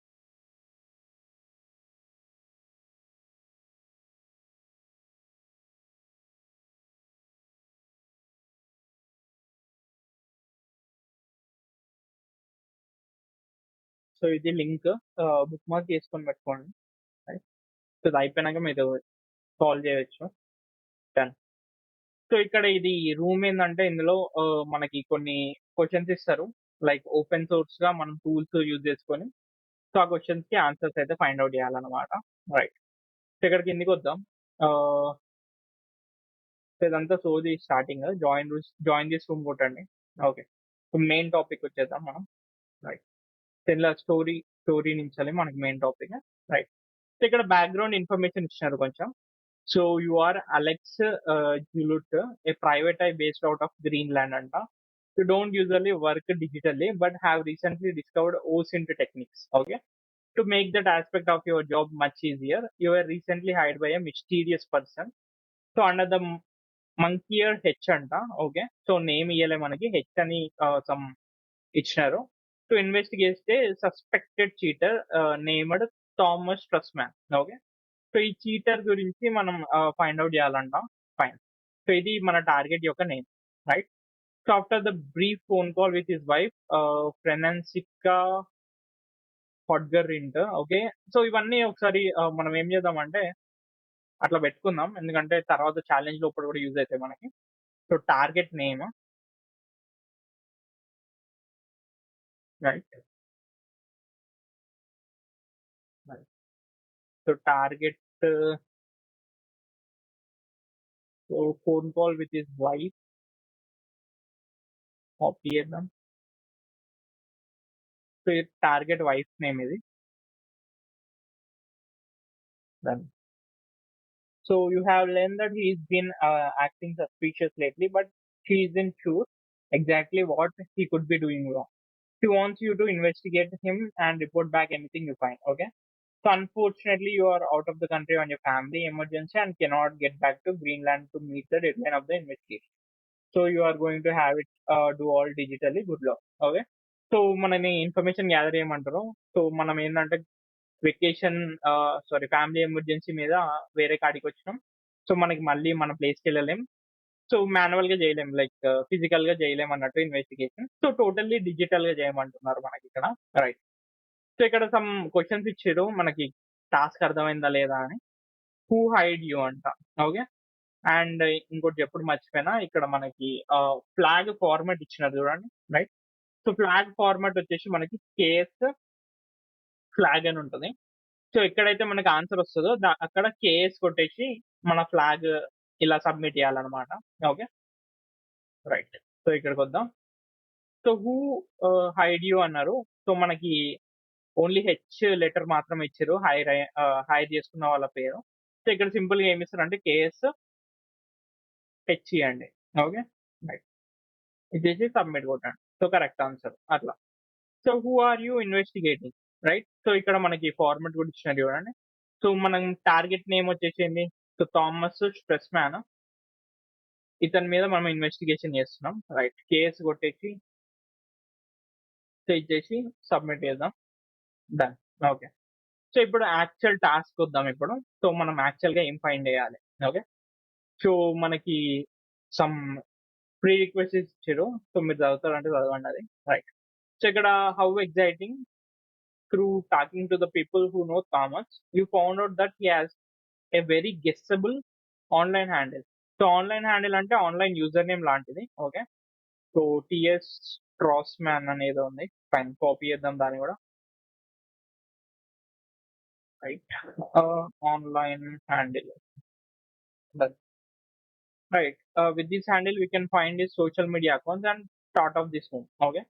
సో ఇది లింక్ బుక్ మార్క్ చేసుకొని పెట్టుకోండి. రైట్. సో ఇది అయిపోయినాక మీరు సాల్వ్ చేయొచ్చు. డన్. సో ఇక్కడ ఇది రూమ్ ఏందంటే ఇందులో మనకి కొన్ని క్వెషన్స్ ఇస్తారు. లైక్ ఓపెన్ సోర్స్‌గా మనం టూల్స్ యూజ్ చేసుకొని సో ఆ క్వెషన్స్‌కి ఆన్సర్స్ అయితే ఫైండ్ ఔట్ చేయాలన్నమాట. రైట్. సో ఇక్కడ కిందికొద్దాం. ఆహ్, సో ఇదంతా సోది స్టార్టింగ్. జాయిన్ దిస్ రూమ్ కొట్టండి. ఓకే. సో మెయిన్ టాపిక్ వచ్చేద్దాం మనం. రైట్. సో ఇలా స్టోరీ నుంచెల్లి మనకి మెయిన్ టాపిక్. రైట్. సో ఇక్కడ బ్యాక్‌గ్రౌండ్ ఇన్ఫర్మేషన్ ఇచ్చినారు కొంచెం. So you are Alex Julut, a private eye based out of Greenland anta. You don't usually work digitally, but have recently discovered OSINT techniques. Okay. To make that aspect of your job much easier, you were recently hired by a mysterious person. So under the monkey H anta. Okay. So name iyale manaki H ani some ఇచ్చినారు. To investigate a suspected cheater named Thomas Trussman. Okay. So ఈ cheater గురించి మనం find out చేయాలంట. Fine. So ఇది మన target యొక్క name. Right. So after the brief phone call with his wife ఫ్రెనాన్సికా హొడ్గరింట్. ఓకే. సో ఇవన్నీ ఒకసారి మనం ఏం చేద్దామంటే అట్లా పెట్టుకుందాం. ఎందుకంటే తర్వాత ఛాలెంజ్ లోపల కూడా యూజ్ అవుతాయి మనకి. So target name. Right. So target phone call with his wife. Copy చేద్దాం. సో టార్గెట్ వైఫ్ నేమ్ ఇది. Done. So you have learned that he's been acting suspicious lately, but she isn't sure exactly what he could be doing wrong. She wants you to investigate him and report back anything you find. Okay. So unfortunately, you are out of the country on your family emergency and cannot get back to Greenland to meet the deadline of the investigation. So you are going to have it do all digitally. Good luck. Okay. So మనని information gather చేయమంటారు. So మనం ఏంటంటే vacation sorry family emergency మీద వేరే కాడికి వచ్చినాం. So మనకి మళ్ళీ మన ప్లేస్‌కి వెళ్ళలేం. సో మాన్యువల్‌గా చేయలేం. లైక్ ఫిజికల్‌గా చేయలేం అన్నట్టు ఇన్వెస్టిగేషన్. సో టోటల్లీ డిజిటల్‌గా చేయమంటున్నారు మనకిక్కడ. రైట్. సో ఇక్కడ సమ్ క్వెషన్స్ ఇచ్చిర్రు మనకి టాస్క్ అర్థమైందా లేదా అని. హూ హైడ్ యూ అంట. ఓకే. అండ్ ఇంకోటి చెప్పుడు మర్చిపోయినా ఇక్కడ మనకి ఫ్లాగ్ ఫార్మాట్ ఇచ్చినారు చూడండి. రైట్. సో ఫ్లాగ్ ఫార్మాట్ వచ్చేసి మనకి కేఎస్ ఫ్లాగ్ అని ఉంటది. సో ఎక్కడైతే మనకి ఆన్సర్ వస్తదో అక్కడ కేఎస్ కొట్టేసి మన ఫ్లాగ్ ఇలా సబ్మిట్ చేయాలన్నమాట. ఓకే. రైట్. సో ఇక్కడికొద్దాం. సో హూ హైడ్ యూ అన్నారు. సో మనకి ఓన్లీ హెచ్ లెటర్ మాత్రమే ఇచ్చిర్రు. హైర్ చేసుకున్న వాళ్ళ పేరు. సో ఇక్కడ సింపుల్‌గా ఏమిస్తారంటే కేఎస్ హెచ్ ఇయ్యండి. ఓకే. రైట్. ఇచ్చేసి సబ్మిట్ కొట్టండి. సో కరెక్ట్ ఆన్సర్ అట్లా. So who are you investigating? Right. So ఇక్కడ మనకి ఫార్మాట్ కూడా ఇచ్చినారు చూడండి. సో మనం టార్గెట్ నేమ్ వచ్చేసి ఏంది? So Thomas Trussman. ఇతని మీద మనం ఇన్వెస్టిగేషన్ చేస్తున్నాం. రైట్. కేస్ కొట్టేసి సో ఇచ్చేసి సబ్మిట్ చేద్దాం. డన్. ఓకే. సో ఇప్పుడు యాక్చువల్ టాస్క్ వద్దాం ఇప్పుడు. సో మనం యాక్చువల్గా ఏం ఫైండ్ చేయాలి? ఓకే, సో మనకి సమ్ ప్రీ రిక్వెస్ట్ ఇచ్చారు. సో మీరు చదువుతారంటే చదవండి అది. రైట్. సో ఇక్కడ how exciting through talking to the people who know Thomas, you found out that he has a very guessable online handle. So online handle అంటే online user name లాంటిది. Okay, so TS ట్రాస్ man అనేది ఉంది. Fine, copy చేద్దాం దాన్ని కూడా. Right, online handle. Right, with this handle we can find his social media accounts and start of this home. Okay,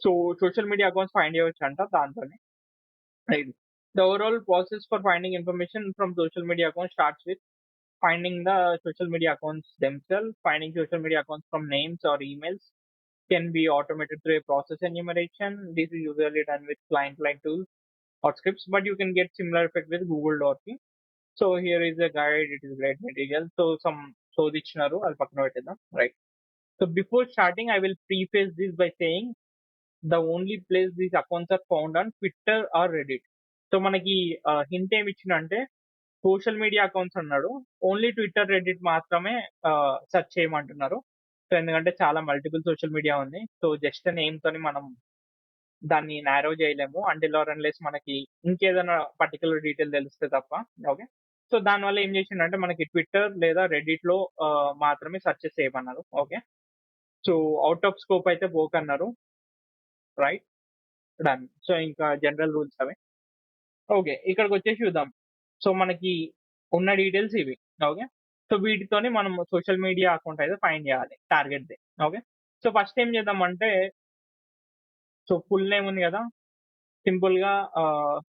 so social media accounts find చేయవచ్చు అంట దాంతోనే. Right, the overall process for finding information from social media accounts starts with finding the social media accounts themselves. Finding social media accounts from names or emails can be automated through a process enumeration. This is usually done with client-like tools or scripts, but you can get similar effect with Google Docs. So here is a guide. It is great material. So some ఇచ్చినారు, అది పక్కన పెట్టేద్దాం. Right, so before starting I will preface this by saying the only place these accounts are found on Twitter or Reddit. So మనకి hint ఏమి ఇచ్చిందంటే social media accounts అన్నాడు, only Twitter, Reddit మాత్రమే search చేయమంటున్నారు. సో ఎందుకంటే చాలా multiple social media ఉంది. So just name తోని మనం దాన్ని నారో చేయలేము అంటిల్ ఆర్ అన్లెస్ మనకి ఇంకేదైనా పర్టికులర్ డీటెయిల్ తెలిస్తే తప్ప. ఓకే, సో దానివల్ల ఏం చేసిండంటే మనకి ట్విట్టర్ లేదా రెడిట్ లో మాత్రమే సెర్చెస్ చేయమన్నారు. Okay, so out of scope అయితే పోకన్నారు. Right, done. సో ఇంకా జనరల్ రూల్స్ అవి. ఓకే, ఇక్కడికి వచ్చేసి చూద్దాం. సో మనకి ఉన్న డీటెయిల్స్ ఇవి. ఓకే, సో వీటితోని మనం సోషల్ మీడియా అకౌంట్ అయితే ఫైండ్ చేయాలి, target the. Okay, so first ఏం చేద్దాం అంటే, సో ఫుల్ నేమ్ ఉంది కదా, సింపుల్ గా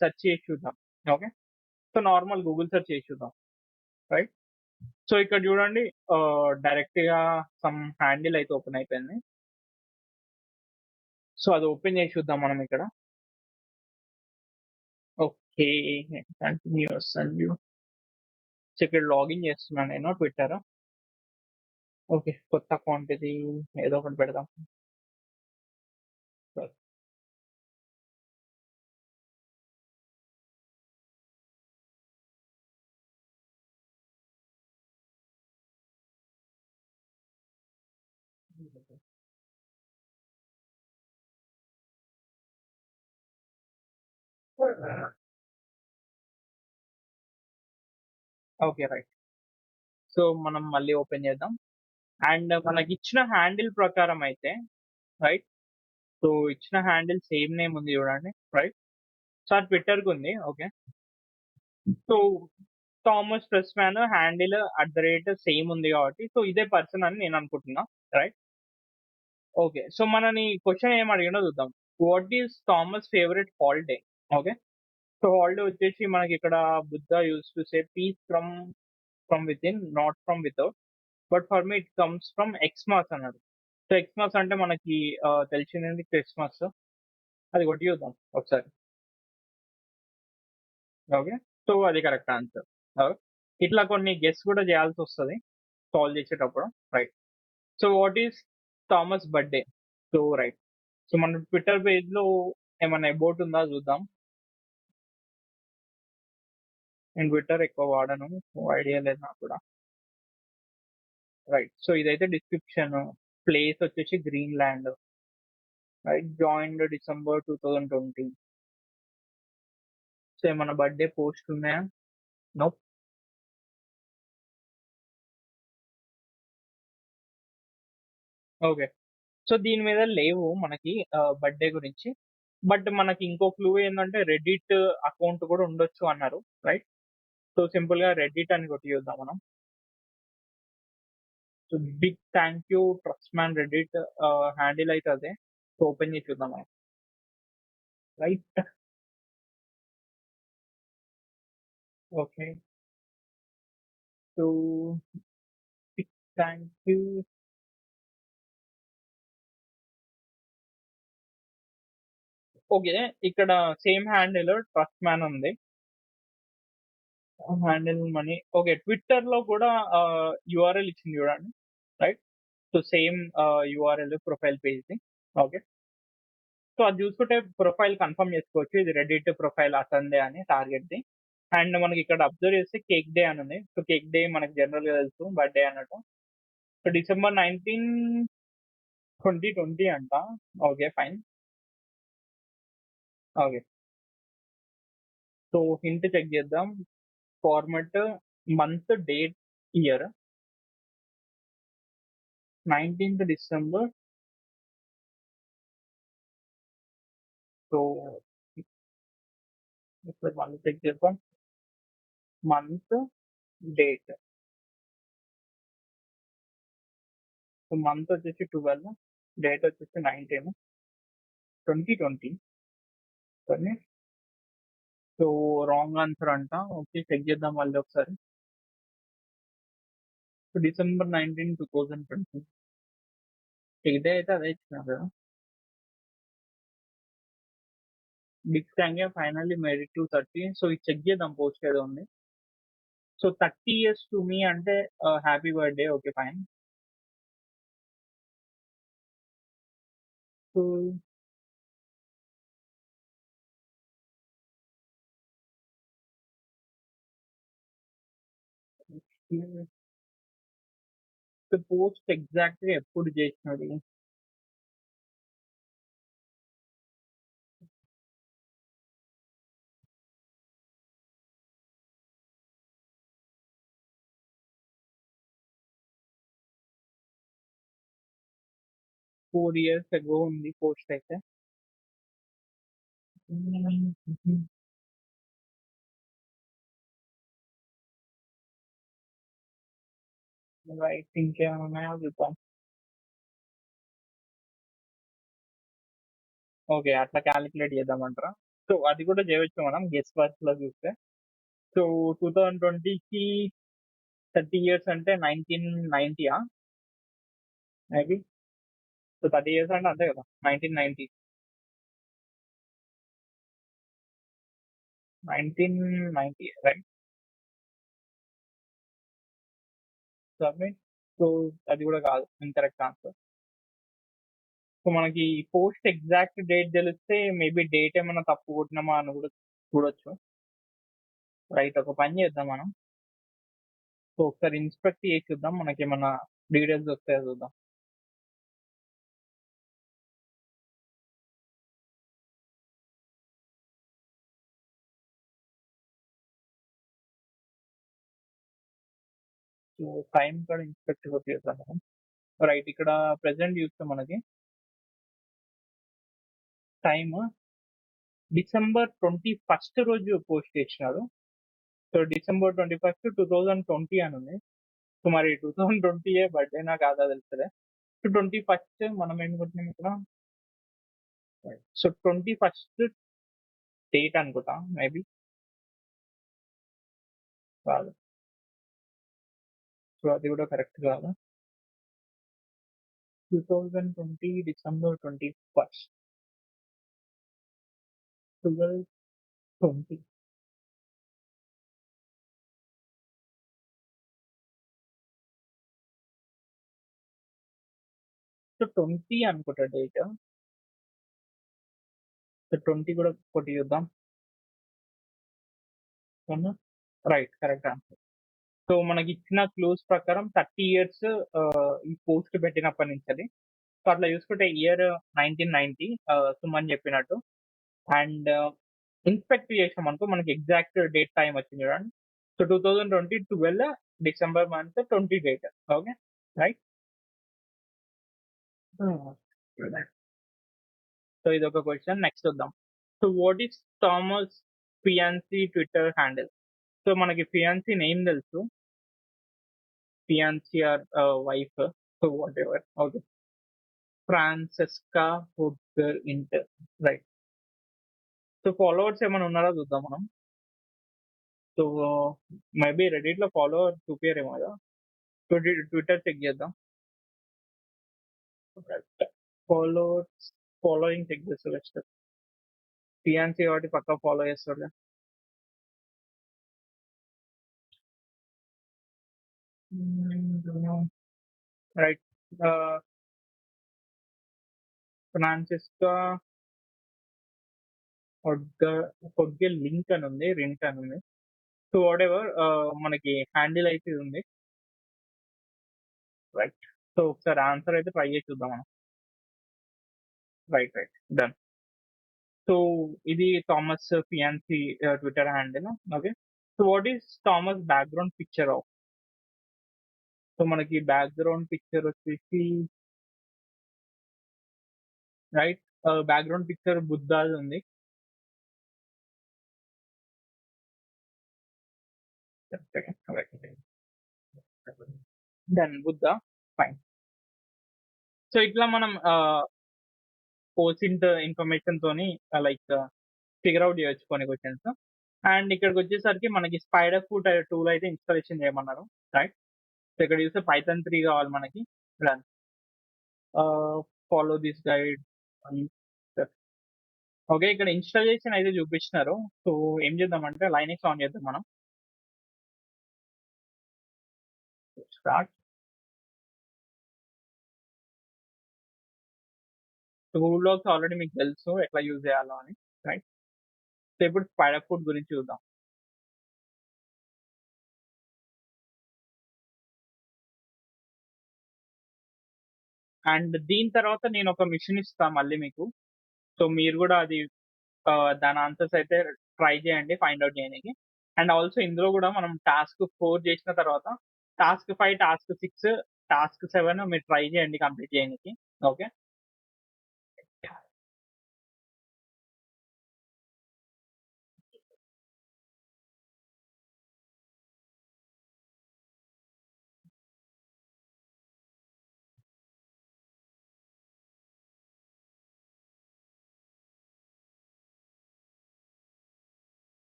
సెర్చ్ చేసి చూద్దాం. Okay, so normal Google search చేసి చూద్దాం. రైట్, సో ఇక్కడ చూడండి, డైరెక్ట్ గా సమ్ హ్యాండిల్ అయితే ఓపెన్ అయిపోయింది. సో అది ఓపెన్ చేసి చూద్దాం మనం ఇక్కడ. ఓకే, కంటిన్యూస్ అండ్ సో ఇక్కడ లాగిన్ చేస్తున్నాను నేను ట్విట్టర్. ఓకే, కొత్త అకౌంట్ ఇది, ఏదో ఒకటి పెడదాం. Okay, right. సో మనం మళ్ళీ ఓపెన్ చేద్దాం. అండ్ మనకి ఇచ్చిన హ్యాండిల్ ప్రకారం అయితే, రైట్, సో ఇచ్చిన హ్యాండిల్ సేమ్ నేమ్ ఉంది చూడండి. రైట్, సో అది ట్విట్టర్కి ఉంది. Okay, so Thomas Pressman handle @ same ఉంది కాబట్టి సో ఇదే పర్సన్ అని నేను అనుకుంటున్నా. రైట్, ఓకే, సో మనని క్వశ్చన్ ఏం అడిగినా చూద్దాం. What is Thomas favourite holiday? Okay, so holiday వచ్చేసి మనకి ఇక్కడ Buddha use to say peace from within, not from without, but for me it comes from Xmas అన్నాడు. సో ఎక్స్మాస్ అంటే మనకి తెలిసింది క్రిస్మస్. అది కొట్టి చూద్దాం ఒకసారి. ఓకే, సో అది కరెక్ట్ ఆన్సర్. ఇట్లా కొన్ని గెస్ కూడా చేయాల్సి వస్తుంది సాల్వ్ చేసేటప్పుడు. Right, so what is Thomas birthday? So right, so మన ట్విట్టర్ పేజ్ లో ఏమైనా అబౌట్ ఉందా చూద్దాం. నేను ట్విట్టర్ ఎక్కువ వాడను, ఐడియా లేదు నాకు కూడా. రైట్, సో ఇదైతే డిస్క్రిప్షన్. ప్లేస్ వచ్చేసి Greenland. Right, joined December 2020. So ఏమన్నా బర్త్డే పోస్ట్ ఉన్నాయా? నో. ఓకే, సో దీని మీద లేవు మనకి బర్త్డే గురించి. బట్ మనకి ఇంకో క్లూ ఏంటంటే రెడిట్ అకౌంట్ కూడా ఉండొచ్చు అన్నారు. రైట్, సో సింపుల్ గా రెడిట్ అని కొట్టి చూద్దాం మనం. So big thank you trust man Reddit handle అయితే అదే. సో ఓపెన్ చేసి చూద్దాం మనం. Right, okay, so big thank you. Okay, ఇక్కడ సేమ్ హ్యాండిల్ ట్రస్ట్ మ్యాన్ ఉంది. Handle money. ఓకే, ట్విట్టర్ లో కూడా యూఆర్ఎల్ ఇచ్చింది చూడండి. Right, so same URL profile page ది. ఓకే, సో అది చూసుకుంటే ప్రొఫైల్ కన్ఫర్మ్ చేసుకోవచ్చు. ఇది రెడిట్ ప్రొఫైల్ అతనిదే అని టార్గెట్ ది. అండ్ మనకి ఇక్కడ అబ్జర్వ్ చేస్తే కేక్ డే అని ఉంది. సో కేక్ డే మనకి జనరల్ గా తెలుసు బర్త్డే అన్నట్టు. సో December 19, 2020 అంట. Okay fine. Okay. So hint check చేద్దాం. Format month, date, year. 19th December. So ఇప్పుడు మళ్ళీ చెక్ చేద్దాం. Month, date. సో మంత్ వచ్చేసి 12, డేట్ వచ్చేసి 19, 2020. కానీ సో రాంగ్ ఆన్సర్ అంట. ఓకే చెక్ చేద్దాం మళ్ళీ ఒకసారి. So December 19, 2020. ఇదే అయితే అదే ఇచ్చినారు కదా. Big strong finally made it to 30. So ఇది చెక్ చేద్దాం పోస్ట్ ఏదో ఉంది. సో 30 years టు మీ అంటే happy birthday. Okay fine. So post exact గా ఎప్పుడు చేసినది? Four years ago ఉంది పోస్ట్ అయితే. రైట్ ఇంకేమైనా ఉన్నాయో చూద్దాం. ఓకే అట్లా క్యాలిక్యులేట్ చేద్దామంటారా? సో అది కూడా చేయవచ్చు మనం గెస్ వర్క్ లో చూస్తే. సో 2020కి 30 years అంటే 1990 మేబీ. సో 30 years అంటే అంతే కదా 1990. 1990 రైట్. సబ్మిట్. సో అది కూడా కాదు, ఇన్కరెక్ట్ ఆన్సర్. సో మనకి పోస్ట్ ఎగ్జాక్ట్ డేట్ తెలిస్తే మేబీ డేట్ ఏమైనా తప్పు కొట్టినామా అని కూడా చూడొచ్చు. రైట్ ఒక పని చేద్దాం మనం. సో ఒకసారి ఇన్స్పెక్ట్ చేసి చూద్దాం మనకి ఏమైనా డీటెయిల్స్ వస్తాయో చూద్దాం. సో టైం కూడా ఇన్స్పెక్ట్ చేద్దాం మనం. రైట్ ఇక్కడ ప్రెసెంట్ చూస్తే మనకి టైమ్ December 21 రోజు పోస్ట్ చేసినారు. సో December 21, 2020 అని ఉంది. సో మరి 2020 బర్త్డేనా కాదా తెలుస్తుంది. సో 21 మనం ఏమనుకుంటున్నాం ఇక్కడ. సో 21 డేట్ అనుకుంటా మేబీ. కాదు. సో అది కూడా కరెక్ట్ కాదు. 2020 December 21, 12/20. సో 20 అనుకుంటా డేట్. సో 20 కూడా కొట్టి చూద్దాం. Right correct answer. సో మనకి ఇచ్చిన క్లూస్ ప్రకారం 30 years ఈ పోస్ట్ పెట్టినప్పటి నుంచి అది. సో అట్లా చూసుకుంటే ఇయర్ 1990 సుమన్ చెప్పినట్టు. అండ్ ఇన్స్పెక్ట్ చేసాం అనుకో మనకి ఎగ్జాక్ట్ డేట్ టైం వచ్చింది చూడండి. So 2020 12 December month 20 date. Okay right. So ఇది ఒక క్వశ్చన్. నెక్స్ట్ చూద్దాం. So what is Thomas fiancee Twitter handle? So మనకి ఫియాన్సీ నేమ్ తెలుసు, fiancee or wife. So whatever. Okay Francesca హుడ్గర్ ఇంటర్. రైట్. సో ఫాలోవర్స్ ఏమైనా ఉన్నారా చూద్దాం మనం. సో మేబీ రెడిట్ లో ఫాలోవర్ చూపించారేమో కదా. సో ట్విట్టర్ చెక్ చేద్దాం. ఫాలోవర్స్ ఫాలోయింగ్ చెక్ చేస్తారు నెక్స్ట్. ఫియాన్సీ కాబట్టి పక్కా ఫాలో చేస్తారు. రైట్. ఫ్రాన్సిస్కా కొద్దిగా కొద్దిగా లింక్ అని ఉంది. రింక్ అని ఉంది. సో వాటెవర్ మనకి హ్యాండిల్ అయితే ఇది ఉంది. రైట్. సో ఒకసారి ఆన్సర్ అయితే ట్రై చేసి చూద్దాం మనం. రైట్. డన్. సో ఇది Thomas fiancee Twitter handle. Okay. So what is Thomas background picture of? So మనకి బ్యాక్‌గ్రౌండ్ పిక్చర్ వచ్చేసి రైట్. బ్యాక్‌గ్రౌండ్ పిక్చర్ బుద్ధాది ఉంది. Just second. Right. Done. Buddha. Fine. So ఇట్లా మనం కోసింట్ ఇన్ఫర్మేషన్ తోని లైక్ ఫిగర్ ఔట్ చేయొచ్చు కొన్ని questions. And ఇక్కడికొచ్చేసరికి మనకి స్పైడర్ ఫుట్ టూల్ అయితే ఇన్‌స్టాలేషన్ చేయమన్నారు. రైట్. సో ఇక్కడ చూస్తే పైథాన్ 3 కావాలి మనకి. రన్. ఫాలో దిస్ గైడ్ అని ఓకే. ఇక్కడ ఇన్‌స్టాలేషన్ అయితే చూపిచ్చినారు. సో ఏం చేద్దామంటే లైనక్స్ ఆన్ చేద్దాం మనం. స్టార్ట్. టూల్‌బాక్స్ ఆల్రెడీ మీకు తెలుసు ఎట్లా యూజ్ చేయాలో అని. రైట్. సో ఇప్పుడు స్పైడర్ ఫుట్ గురించి చూద్దాం. అండ్ దీని తర్వాత నేను ఒక మిషన్ ఇస్తా మళ్ళీ మీకు. సో మీరు కూడా అది దాని ఆన్సర్స్ అయితే ట్రై చేయండి ఫైండ్ ఔట్ చేయనీకి. అండ్ ఆల్సో ఇందులో కూడా మనం టాస్క్ 4 చేసిన తర్వాత టాస్క్ 5, టాస్క్ 6, టాస్క్ 7 మీరు ట్రై చేయండి కంప్లీట్ చేయనీకి. Okay.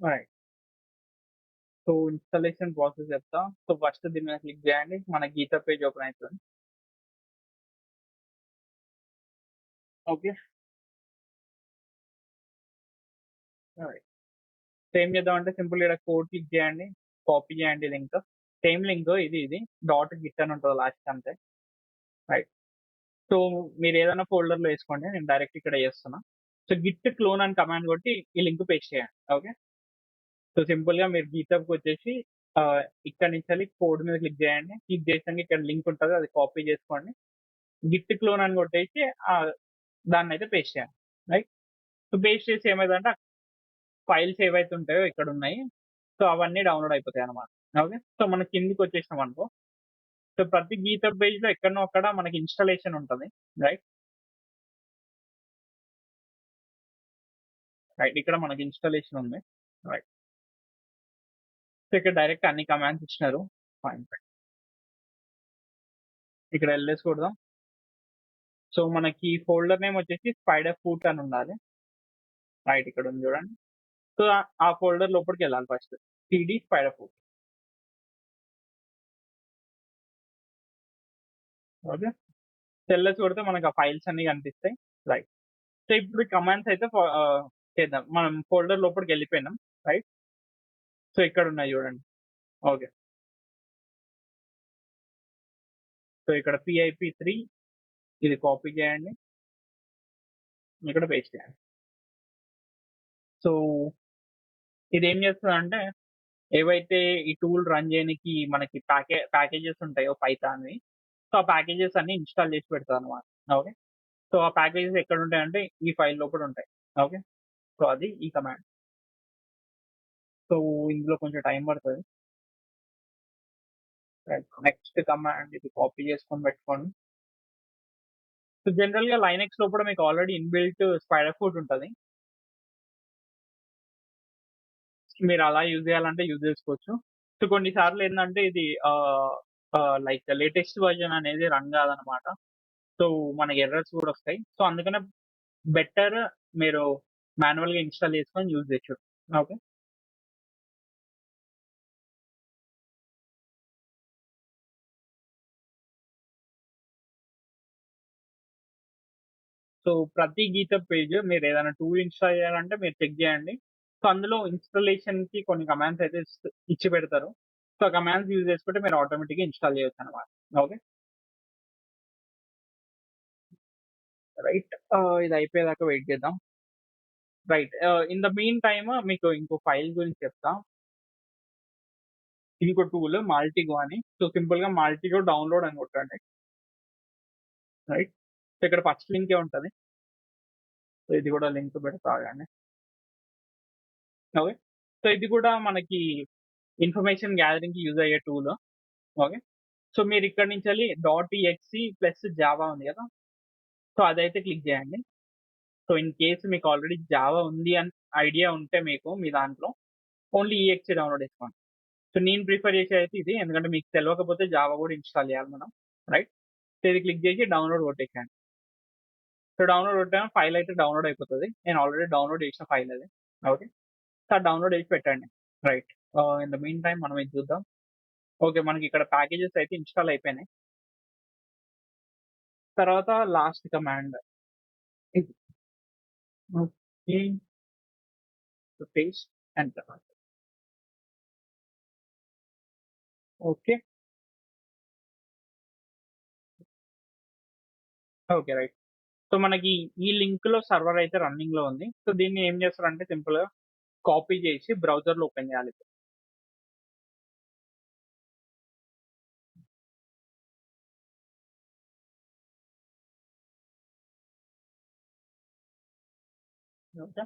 Right. So installation process చెప్తా. సో ఫస్ట్ దీని మీద క్లిక్ చేయండి. మన గీత పేజ్ ఓపెన్ అయితది. ఓకే. రైట్. సో ఏం చేద్దామంటే సింపుల్ ఈడ కోడ్ క్లిక్ చేయండి. కాపీ చేయండి లింక్. సేమ్ లింక్ ఇది డాట్ గిట్ అని ఉంటది లాస్ట్‌కి అంతే. రైట్. సో మీరేదైనా ఫోల్డర్‌లో ఏసుకోండి. నేను డైరెక్ట్ ఇక్కడ చేస్తున్నా. సో గిట్ క్లోన్ అని కమాండ్ కొట్టి ఈ లింక్ పేస్ట్ చేయండి. ఓకే. సో సింపుల్‌గా మీరు గిటబ్‌కొచ్చేసి ఇక్కడి నుంచెల్లి కోడ్ మీద క్లిక్ చేయండి. క్లిక్ చేసినంక ఇక్కడ లింక్ ఉంటది. అది కాపీ చేసుకోండి. గిట్ క్లోన్ అని కొట్టేసి దాన్నయితే పేస్ట్ చేయండి. రైట్. సో పేస్ట్ చేసి ఏమైతదంటే ఫైల్స్ ఏవైతే ఉంటాయో ఇక్కడున్నాయి. సో అవన్నీ డౌన్‌లోడ్ అయిపోతాయన్నమాట. ఓకే. సో మనం కిందకొచ్చేసినామనుకో సో ప్రతి గిటబ్ పేజ్‌లో ఎక్కడనో అక్కడ మనకి ఇన్‌స్టాలేషన్ ఉంటది. రైట్. రైట్. ఇక్కడ మనకి ఇన్‌స్టాలేషన్ ఉంది. రైట్. సో ఇక్కడ డైరెక్ట్ అన్ని కమాండ్స్ ఇచ్చినారు. ఫైన్. ఇక్కడ ఎల్ఎస్ కొడదాం. సో మనకి ఫోల్డర్ నేమ్ వచ్చేసి స్పైడర్ ఫుట్ అని ఉండాలి. రైట్. ఇక్కడ ఉంది చూడండి. సో ఆ ఫోల్డర్ లోపలికెళ్ళాలి first. CD spider foot. Okay. LS కొడితే మనకు ఆ ఫైల్స్ అన్నీ కనిపిస్తాయి. రైట్. సో ఇప్పుడు కమాండ్స్ అయితే చేద్దాం. మనం ఫోల్డర్ లోపలికెళ్ళిపోయినాం. రైట్. సో ఇక్కడ ఉన్నాయి చూడండి. ఓకే. సో ఇక్కడ PIP3 ఇది కాపీ చేయండి. ఇక్కడ పేస్ట్ చేయండి. సో ఇదేం చేస్తదంటే ఏవైతే ఈ టూల్ రన్ చేయనీకి మనకి ప్యాకేజెస్ ఉంటాయో పైథాన్‌వి. సో ఆ ప్యాకేజెస్ అన్నీ ఇన్‌స్టాల్ చేసి పెడతదన్నమాట. ఓకే. సో ఆ ప్యాకేజెస్ ఎక్కడుంటాయంటే ఈ ఫైల్ లోపల ఉంటాయి. ఓకే. సో అది ఈ కమాండ్. సో ఇందులో కొంచెం టైం పడతది. రైట్. నెక్స్ట్ కమాండ్ ఇది కాపీ చేసుకొని పెట్టుకోండి. సో జనరల్‌గా లైనక్స్ లోపల మీకు ఆల్రెడీ ఇన్‌బిల్ట్ స్పైడర్ ఫుట్ ఉంటది. మీరు అలా యూజ్ చేయాలంటే యూజ్ చేసుకోవచ్చు. సో కొన్ని సార్లు ఏందంటే ఇది లైక్ లేటెస్ట్ వెర్షన్ అనేది రన్ కాదనమాట. సో మనకి ఎర్రర్స్ కూడా వస్తాయి. సో అందుకనే బెటర్ మీరు మాన్యువల్‌గా ఇన్‌స్టాల్ చేసుకొని యూజ్ చేయొచ్చు. ఓకే. సో, ప్రతి గీతప్ పేజ్ మీరేదైనా టూల్ ఇన్‌స్టాల్ చేయాలంటే మీరు చెక్ జేయండి. సో, అందులో ఇన్‌స్టాలేషన్‌కి కొన్ని కమాండ్స్ అయితే ఇచ్చి పెడతారు. సో, ఆ కమాండ్స్ యూజ్ చేసుకుంటే మీరు ఆటోమేటిక్‌గా ఇన్‌స్టాల్ చేయొచ్చనమాట. ఓకే. రైట్. ఇది అయిపోయేదాకా వెయిట్ చేద్దాం. Right. In the mean time మీకు ఇంకో ఫైల్ గురించి చెప్తా. ఇంకో టూల్ మాల్టిగో అని. సో, సింపుల్‌గా మాల్టిగో డౌన్‌లోడ్ అని కొట్టండి. రైట్. సో, ఇక్కడ ఫస్ట్ లింకే ఉంటది. సో, ఇది కూడా లింక్ పెడతా ఆగండి. ఓకే. సో, ఇది కూడా మనకి ఇన్ఫర్మేషన్ గ్యాదరింగ్‌కి యూజ్ అయ్యే టూల్. ఓకే. సో, మీరిక్కడి నుంచెల్లి .exe ప్లస్ జావా ఉంది గదా! సో, అదైతే క్లిక్ జేయండి. సో, ఇన్ కేస్ మీకు ఆల్రెడీ జావా ఉంది అని ఐడియా ఉంటే మీకు మీ దాంట్లో ఓన్లీ ఈఎక్స్‌ఈ డౌన్‌లోడ్ చేసుకోండి. సో, నేను ప్రిఫర్ చేసేదైతే ఇది. ఎందుకంటే మీకు తెలవకపోతే జావా గూడా ఇన్‌స్టాల్ చేయాలి మనం. రైట్. సో, ఇది క్లిక్ చేసి డౌన్‌లోడ్ కొట్టేసేయండి. సో, డౌన్‌లోడ్ కొట్టాక ఫైల్ అయితే డౌన్‌లోడ్ అయిపోతది. నేను ఆల్రెడీ డౌన్‌లోడ్ చేసిన ఫైల్ అది. ఓకే. సో, డౌన్‌లోడ్ చేసి పెట్టండి. Right. In the mean time మనం ఇది చూద్దాం. ఓకే. మనకిక్కడ ప్యాకేజెస్ అయితే ఇన్‌స్టాల్ అయిపోయినాయి. తర్వాత లాస్ట్ కమాండ్ ఇది. Okay. Paste enter. Okay. Okay. Right. So, మనకి ఈ లింక్‌లో సర్వర్ అయితే రన్నింగ్‌లో ఉంది. సో, దీన్ని ఏం చేస్తారంటే సింపుల్‌గా కాపీ చేసి బ్రౌజర్‌లో ఓపెన్ చేయాలి. ఓకే.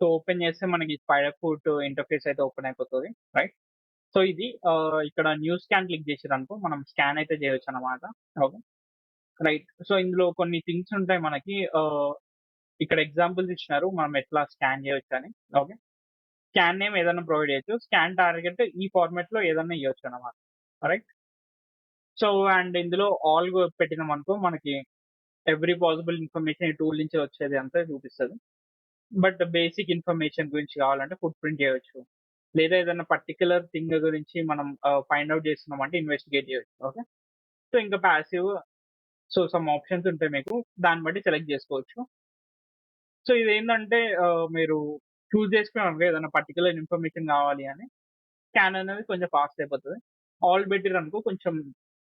సో, ఓపెన్ చేస్తే మనకి స్పైడర్ ఫుట్ ఇంటర్ఫేస్ అయితే ఓపెన్ అయిపోతది. రైట్. సో, ఇది ఇక్కడ న్యూ స్కాన్ క్లిక్ చేసిర్రనుకో మనం స్కాన్ అయితే చేయొచ్చనమాట. ఓకే. రైట్. సో, ఇందులో కొన్ని థింగ్స్ ఉంటాయి మనకి. ఇక్కడ ఎగ్జాంపుల్స్ ఇచ్చినారు. మనం ఎట్లా స్కాన్ చేయొచ్చని. ఓకే. స్కాన్ నేమ్ ఏదైనా ప్రొవైడ్ చేయొచ్చు. స్కాన్ టార్గెట్ ఈ ఫార్మాట్‌లో ఏదన్నా ఇయ్యొచ్చనమాట. రైట్. సో, అండ్ ఇందులో ఆల్ పెట్టినామనుకో మనకి ఎవ్రి పాసిబుల్ ఇన్ఫర్మేషన్ ఈ టూల్ నుంచి వచ్చేది అంతా చూపిస్తది. బట్ బేసిక్ ఇన్ఫర్మేషన్ గురించి కావాలంటే ఫుట్ ప్రింట్ చేయొచ్చు. లేదా ఏదైనా పర్టిక్యులర్ థింగ్ గురించి మనం ఫైండ్ ఔట్ చేస్తున్నామంటే ఇన్వెస్టిగేట్ చేయొచ్చు. ఓకే. సో, ఇంకా పాసివ్ సో, సమ్ ఆప్షన్స్ ఉంటాయి మీకు. దాన్ని బట్టి సెలెక్ట్ చేసుకోవచ్చు. సో, ఇదేంటంటే మీరు చూజ్ చేసుకున్నారనుకో ఏదైనా పర్టిక్యులర్ ఇన్ఫర్మేషన్ కావాలి అని స్కాన్ అనేది కొంచెం ఫాస్ట్ అయిపోతది. ఆల్ పెట్టిర్రనుకో కొంచెం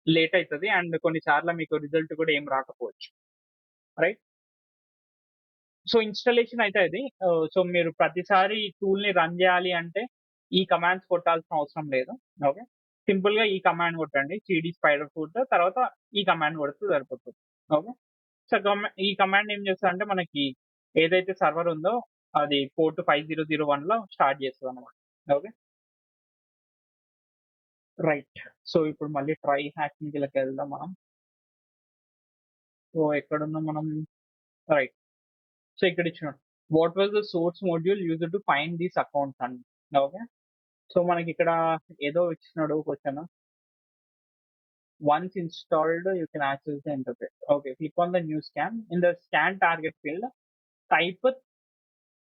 లేట్ అయితది. అండ్ కొన్ని సార్లు మీకు రిజల్ట్ కూడా ఏం రాకపోవచ్చు. రైట్. సో, ఇన్‌స్టాలేషన్ అయితే అది. సో, మీరు ప్రతిసారి ఈ టూల్‌ని రన్ జేయాలి అంటే, ఈ కమాండ్స్ కొట్టాల్సిన అవసరం లేదు. ఓకే. సింపుల్‌గా ఈ కమాండ్ కొట్టండి. సీడీ స్పైడర్ ఫుట్ తర్వాత ఈ కమాండ్ కొడితే సరిపోతది. ఓకే. సో, ఈ కమాండ్ ఏం చేస్తదంటే మనకి ఏదైతే సర్వర్ ఉందో అది పోర్ట్ 5001లో స్టార్ట్ చేస్తదనమాట. ఓకే. రైట్. సో, ఇప్పుడు మళ్ళీ ట్రై హ్యాకింగ్‌లకెళ్దాం మనం. సో, ఎక్కడున్నాం మనం? రైట్. సో, ఇక్కడ ఇచ్చినాడు. What was the source module used to find these accounts అని. ఓకే. సో, మనకిక్కడ ఏదో ఇచ్చినాడు question. Once installed you can access the interface. Okay. Click on the new scan. In the scan target field type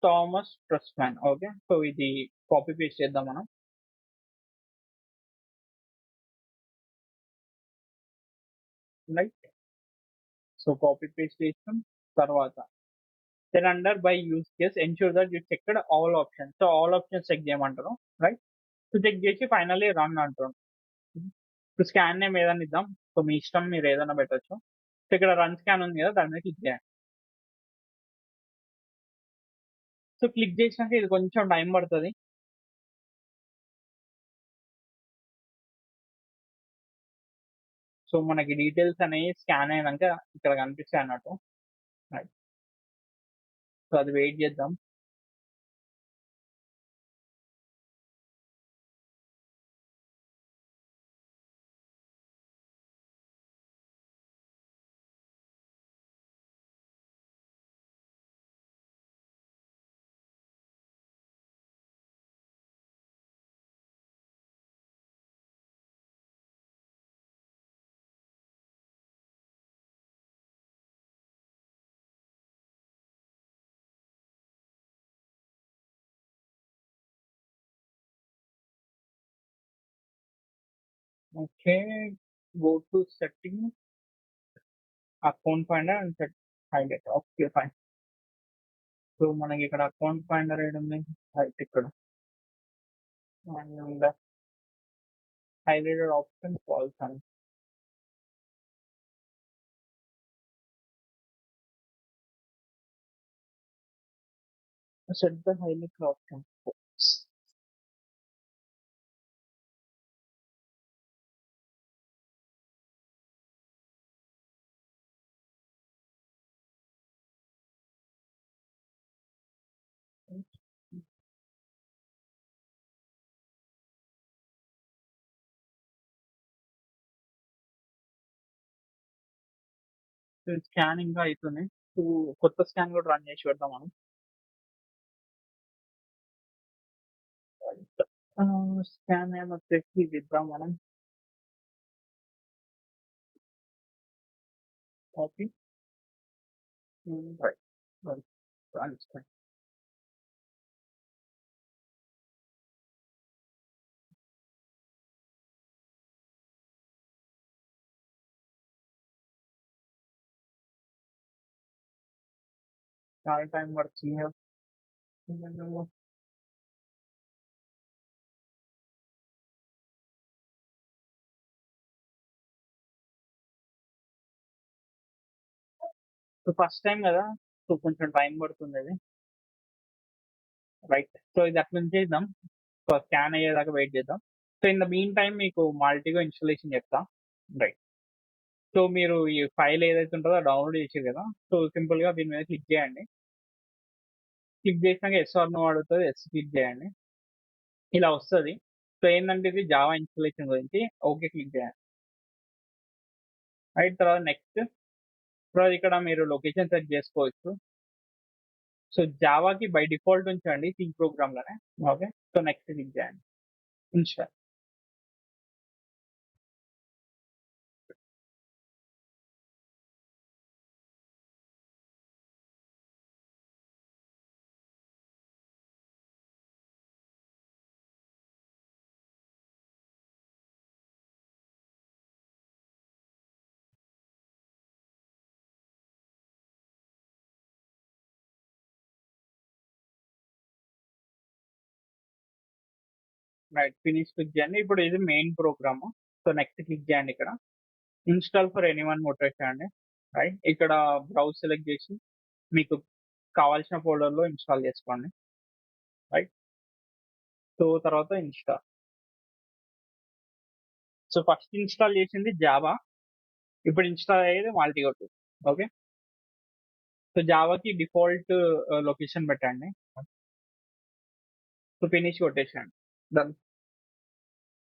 Thomas Trustman. Okay. So, ఇది copy paste చేద్దాం మనం. Right. So, copy paste చేసాం. తర్వాత then under by use case ensure that you checked all options. So, all options check చేయమంటారు. Right. So, check చేసి finally run అంటారు. ఇప్పుడు scan name ఏదైనా ఇద్దాం. సో, మీ ఇష్టం మీరు ఏదైనా పెట్టొచ్చు. సో, ఇక్కడ రన్ స్కాన్ ఉంది కదా! దాని మీద క్లిక్ చేయండి. సో, క్లిక్ చేసినాక ఇది కొంచెం టైం పడతది. సో, మనకి డీటెయిల్స్ అనేవి స్కాన్ అయినంక ఇక్కడ కనిపిస్తాయన్నట్టు. రైట్. సో, అది వెయిట్ చేద్దాం. Okay. Go to setting. Account finder and set highlight. Okay, fine. So మనకి ఇక్కడ అకౌంట్ ఫైండర్ ఏడుంది? రైట్ ఇక్కడ. అండ్ హైలైటెడ్ ఆప్షన్ ఫాల్స్ అని. Set the highlight option. Scan ఇంకా అవుతుంది. సో కొత్త స్కాన్ కూడా రన్ చేసి పెడతాం మనం. స్కాన్ నేమ్ వచ్చేసి ఇది ఇద్దాం మనం. కాపీ. రైట్. రైట్. చాలా టైం పడుతుంది. సో ఫస్ట్ టైం కదా, సో కొంచెం టైం పడుతుంది అది. రైట్. సో ఇది అట్లా చేద్దాం. సో స్కాన్ అయ్యేదాకా వెయిట్ చేద్దాం. So in the mean time మీకు మాల్టిగో ఇన్స్టాలేషన్ చెప్తా. రైట్. సో మీరు ఈ ఫైల్ ఏదైతే ఉంటుందో డౌన్లోడ్ చేసారు కదా, సో సింపుల్ గా దీని మీద క్లిక్ చేయండి. క్లిక్ చేసినాక ఎస్ ఆర్ నో అడుగుతుంది, ఎస్ క్లిక్ చేయండి. ఇలా వస్తుంది. సో ఏంటంటే ఇది జావా ఇన్స్టాలేషన్ గురించి. ఓకే క్లిక్ చేయండి. రైట్. తర్వాత నెక్స్ట్. తర్వాత ఇక్కడ మీరు లొకేషన్ సెట్ చేసుకోవచ్చు. సో జావాకి బై డిఫాల్ట్ ఉంచండి సి ప్రోగ్రామ్ లోనే. ఓకే. సో నెక్స్ట్ క్లిక్ చేయండి. ఇన్స్టాల్. రైట్. ఫినిష్ క్లిక్ చేయండి. ఇప్పుడు ఇది main program. So next click చేయండి ఇక్కడ. ఇన్స్టాల్ ఫర్ ఎనీ వన్ కొట్టేసేయండి. రైట్. ఇక్కడ బ్రౌజ్ సెలెక్ట్ చేసి మీకు కావాల్సిన ఫోల్డర్ లో ఇన్స్టాల్ చేసుకోండి. రైట్. సో తర్వాత ఇన్స్టాల్. సో ఫస్ట్ ఇన్స్టాల్ చేసింది జావా. ఇప్పుడు ఇన్స్టాల్ అయ్యేది మాల్టిగో 2. ఓకే. సో జావాకి డిఫాల్ట్ లొకేషన్ పెట్టండి. సో ఫినిష్ కొట్టేసేయండి. డన్.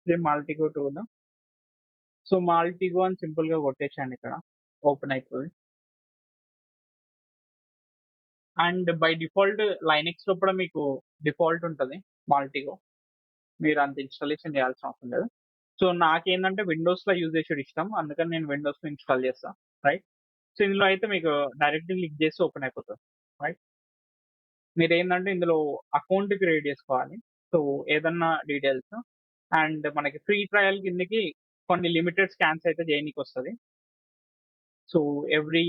ఇది మాల్టిగో 2. సో మాల్టిగో అని సింపుల్ గా కొట్టేసేయండి ఇక్కడ. ఓపెన్ అయిపోయి. అండ్ బై డిఫాల్ట్ లైనెక్స్ లో కూడా మీకు డిఫాల్ట్ ఉంటుంది మాల్టిగో. మీరు అంత ఇన్స్టాలేషన్ చేయాల్సిన అవసరం లేదు. సో నాకేంటంటే విండోస్ లో యూజ్ చేసేది ఇష్టం, అందుకని నేను విండోస్ లో ఇన్స్టాల్ చేస్తాను. రైట్. సో ఇందులో అయితే మీకు డైరెక్ట్ క్లిక్ చేసి ఓపెన్ అయిపోతుంది. రైట్. మీరు ఏంటంటే ఇందులో అకౌంట్ క్రియేట్ చేసుకోవాలి. సో ఏదన్నా డీటెయిల్స్ అండ్ మనకి ఫ్రీ ట్రయల్ కిందకి కొన్ని లిమిటెడ్ స్కాన్స్ అయితే చేయనీకి వస్తుంది. సో ఎవ్రీ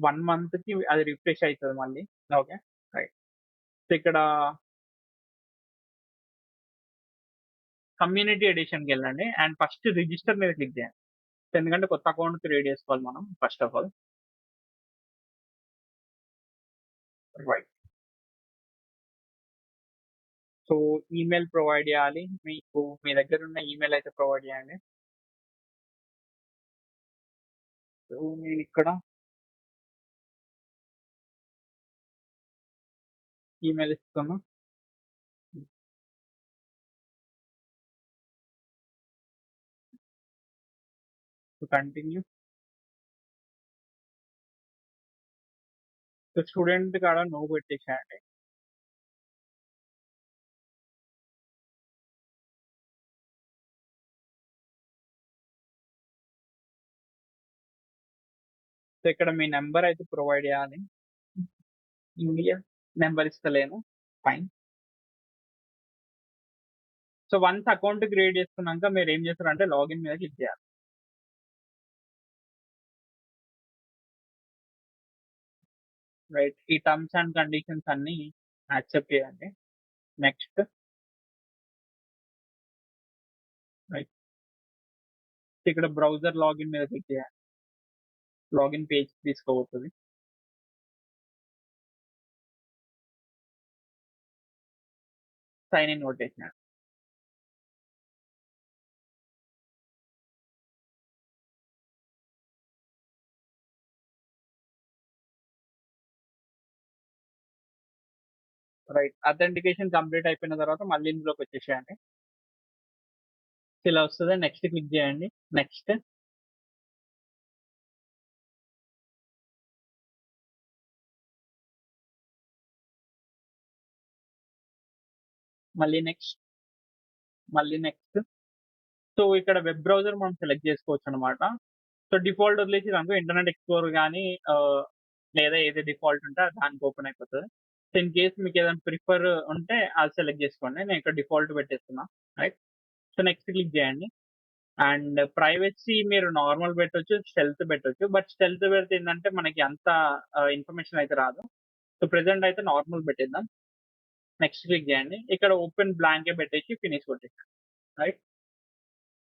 1 మంత్ కి అది రిఫ్రెష్ అవుతుంది మళ్ళీ. ఓకే. రైట్. సో ఇక్కడ కమ్యూనిటీ ఎడిషన్కి వెళ్ళండి అండ్ ఫస్ట్ రిజిస్టర్ మీద క్లిక్ చేయండి. ఎందుకంటే కొత్త అకౌంట్ క్రియేట్ చేసుకోవాలి మనం first of all. Right. So email provide చేయాలి. మీకు మీ దగ్గర ఉన్న ఈమెయిల్ అయితే ప్రొవైడ్ చేయండి. సో నేను ఇక్కడ ఈమెయిల్ ఇస్తాను. కంటిన్యూ. సో స్టూడెంట్ కాడ నో పెట్టేసేయండి. సో ఇక్కడ మీ నెంబర్ అయితే ప్రొవైడ్ చేయాలి. ఇండియా నెంబర్ ఇస్తలేను. Fine. So once account create చేసుకున్నాక మీరు ఏం చేస్తారంటే లాగిన్ మీద క్లిక్ చేయాలి. రైట్. ఈ టర్మ్స్ అండ్ కండిషన్స్ అన్నీ యాక్సెప్ట్ చేయండి. నెక్స్ట్. రైట్. ఇక్కడ బ్రౌజర్ లాగిన్ మీద క్లిక్ చేయండి. లాగిన్ పేజ్ తీసుకోబోతది. సైన్ ఇన్ కొట్టేసినాను. రైట్. అథెంటికేషన్ కంప్లీట్ అయిపోయిన తర్వాత మళ్ళీ ఇందులోకి వచ్చేసేయండి. ఇలా వస్తది. నెక్స్ట్ క్లిక్ చేయండి. నెక్స్ట్. మళ్ళీ నెక్స్ట్. మళ్ళీ నెక్స్ట్. సో ఇక్కడ వెబ్ బ్రౌజర్ మనం సెలెక్ట్ చేసుకోవచ్చనమాట. సో డిఫాల్ట్ వదిలేసి దాంట్లో ఇంటర్నెట్ ఎక్స్‌ప్లోరర్ గానీ లేదా ఏది డిఫాల్ట్ ఉంటే అది దానికి ఓపెన్ అయిపోతది. సో ఇన్ కేస్ మీకు ఏదైనా ప్రిఫర్ ఉంటే అది సెలెక్ట్ చేసుకోండి. నేను ఇక్కడ డిఫాల్ట్ పెట్టేస్తున్నా. రైట్. సో నెక్స్ట్ క్లిక్ చేయండి. అండ్ ప్రైవసీ మీరు నార్మల్ పెట్టొచ్చు, స్టెల్త్ పెట్టొచ్చు. బట్ స్టెల్త్ పెడితే ఏందంటే మనకి అంత ఇన్ఫర్మేషన్ అయితే రాదు. సో ప్రెజెంట్ అయితే నార్మల్ పెట్టేద్దాం. నెక్స్ట్ క్లిక్ చేయండి. ఇక్కడ ఓపెన్ బ్లాంకే పెట్టేసి ఫినిష్ కొట్టేయండి. రైట్.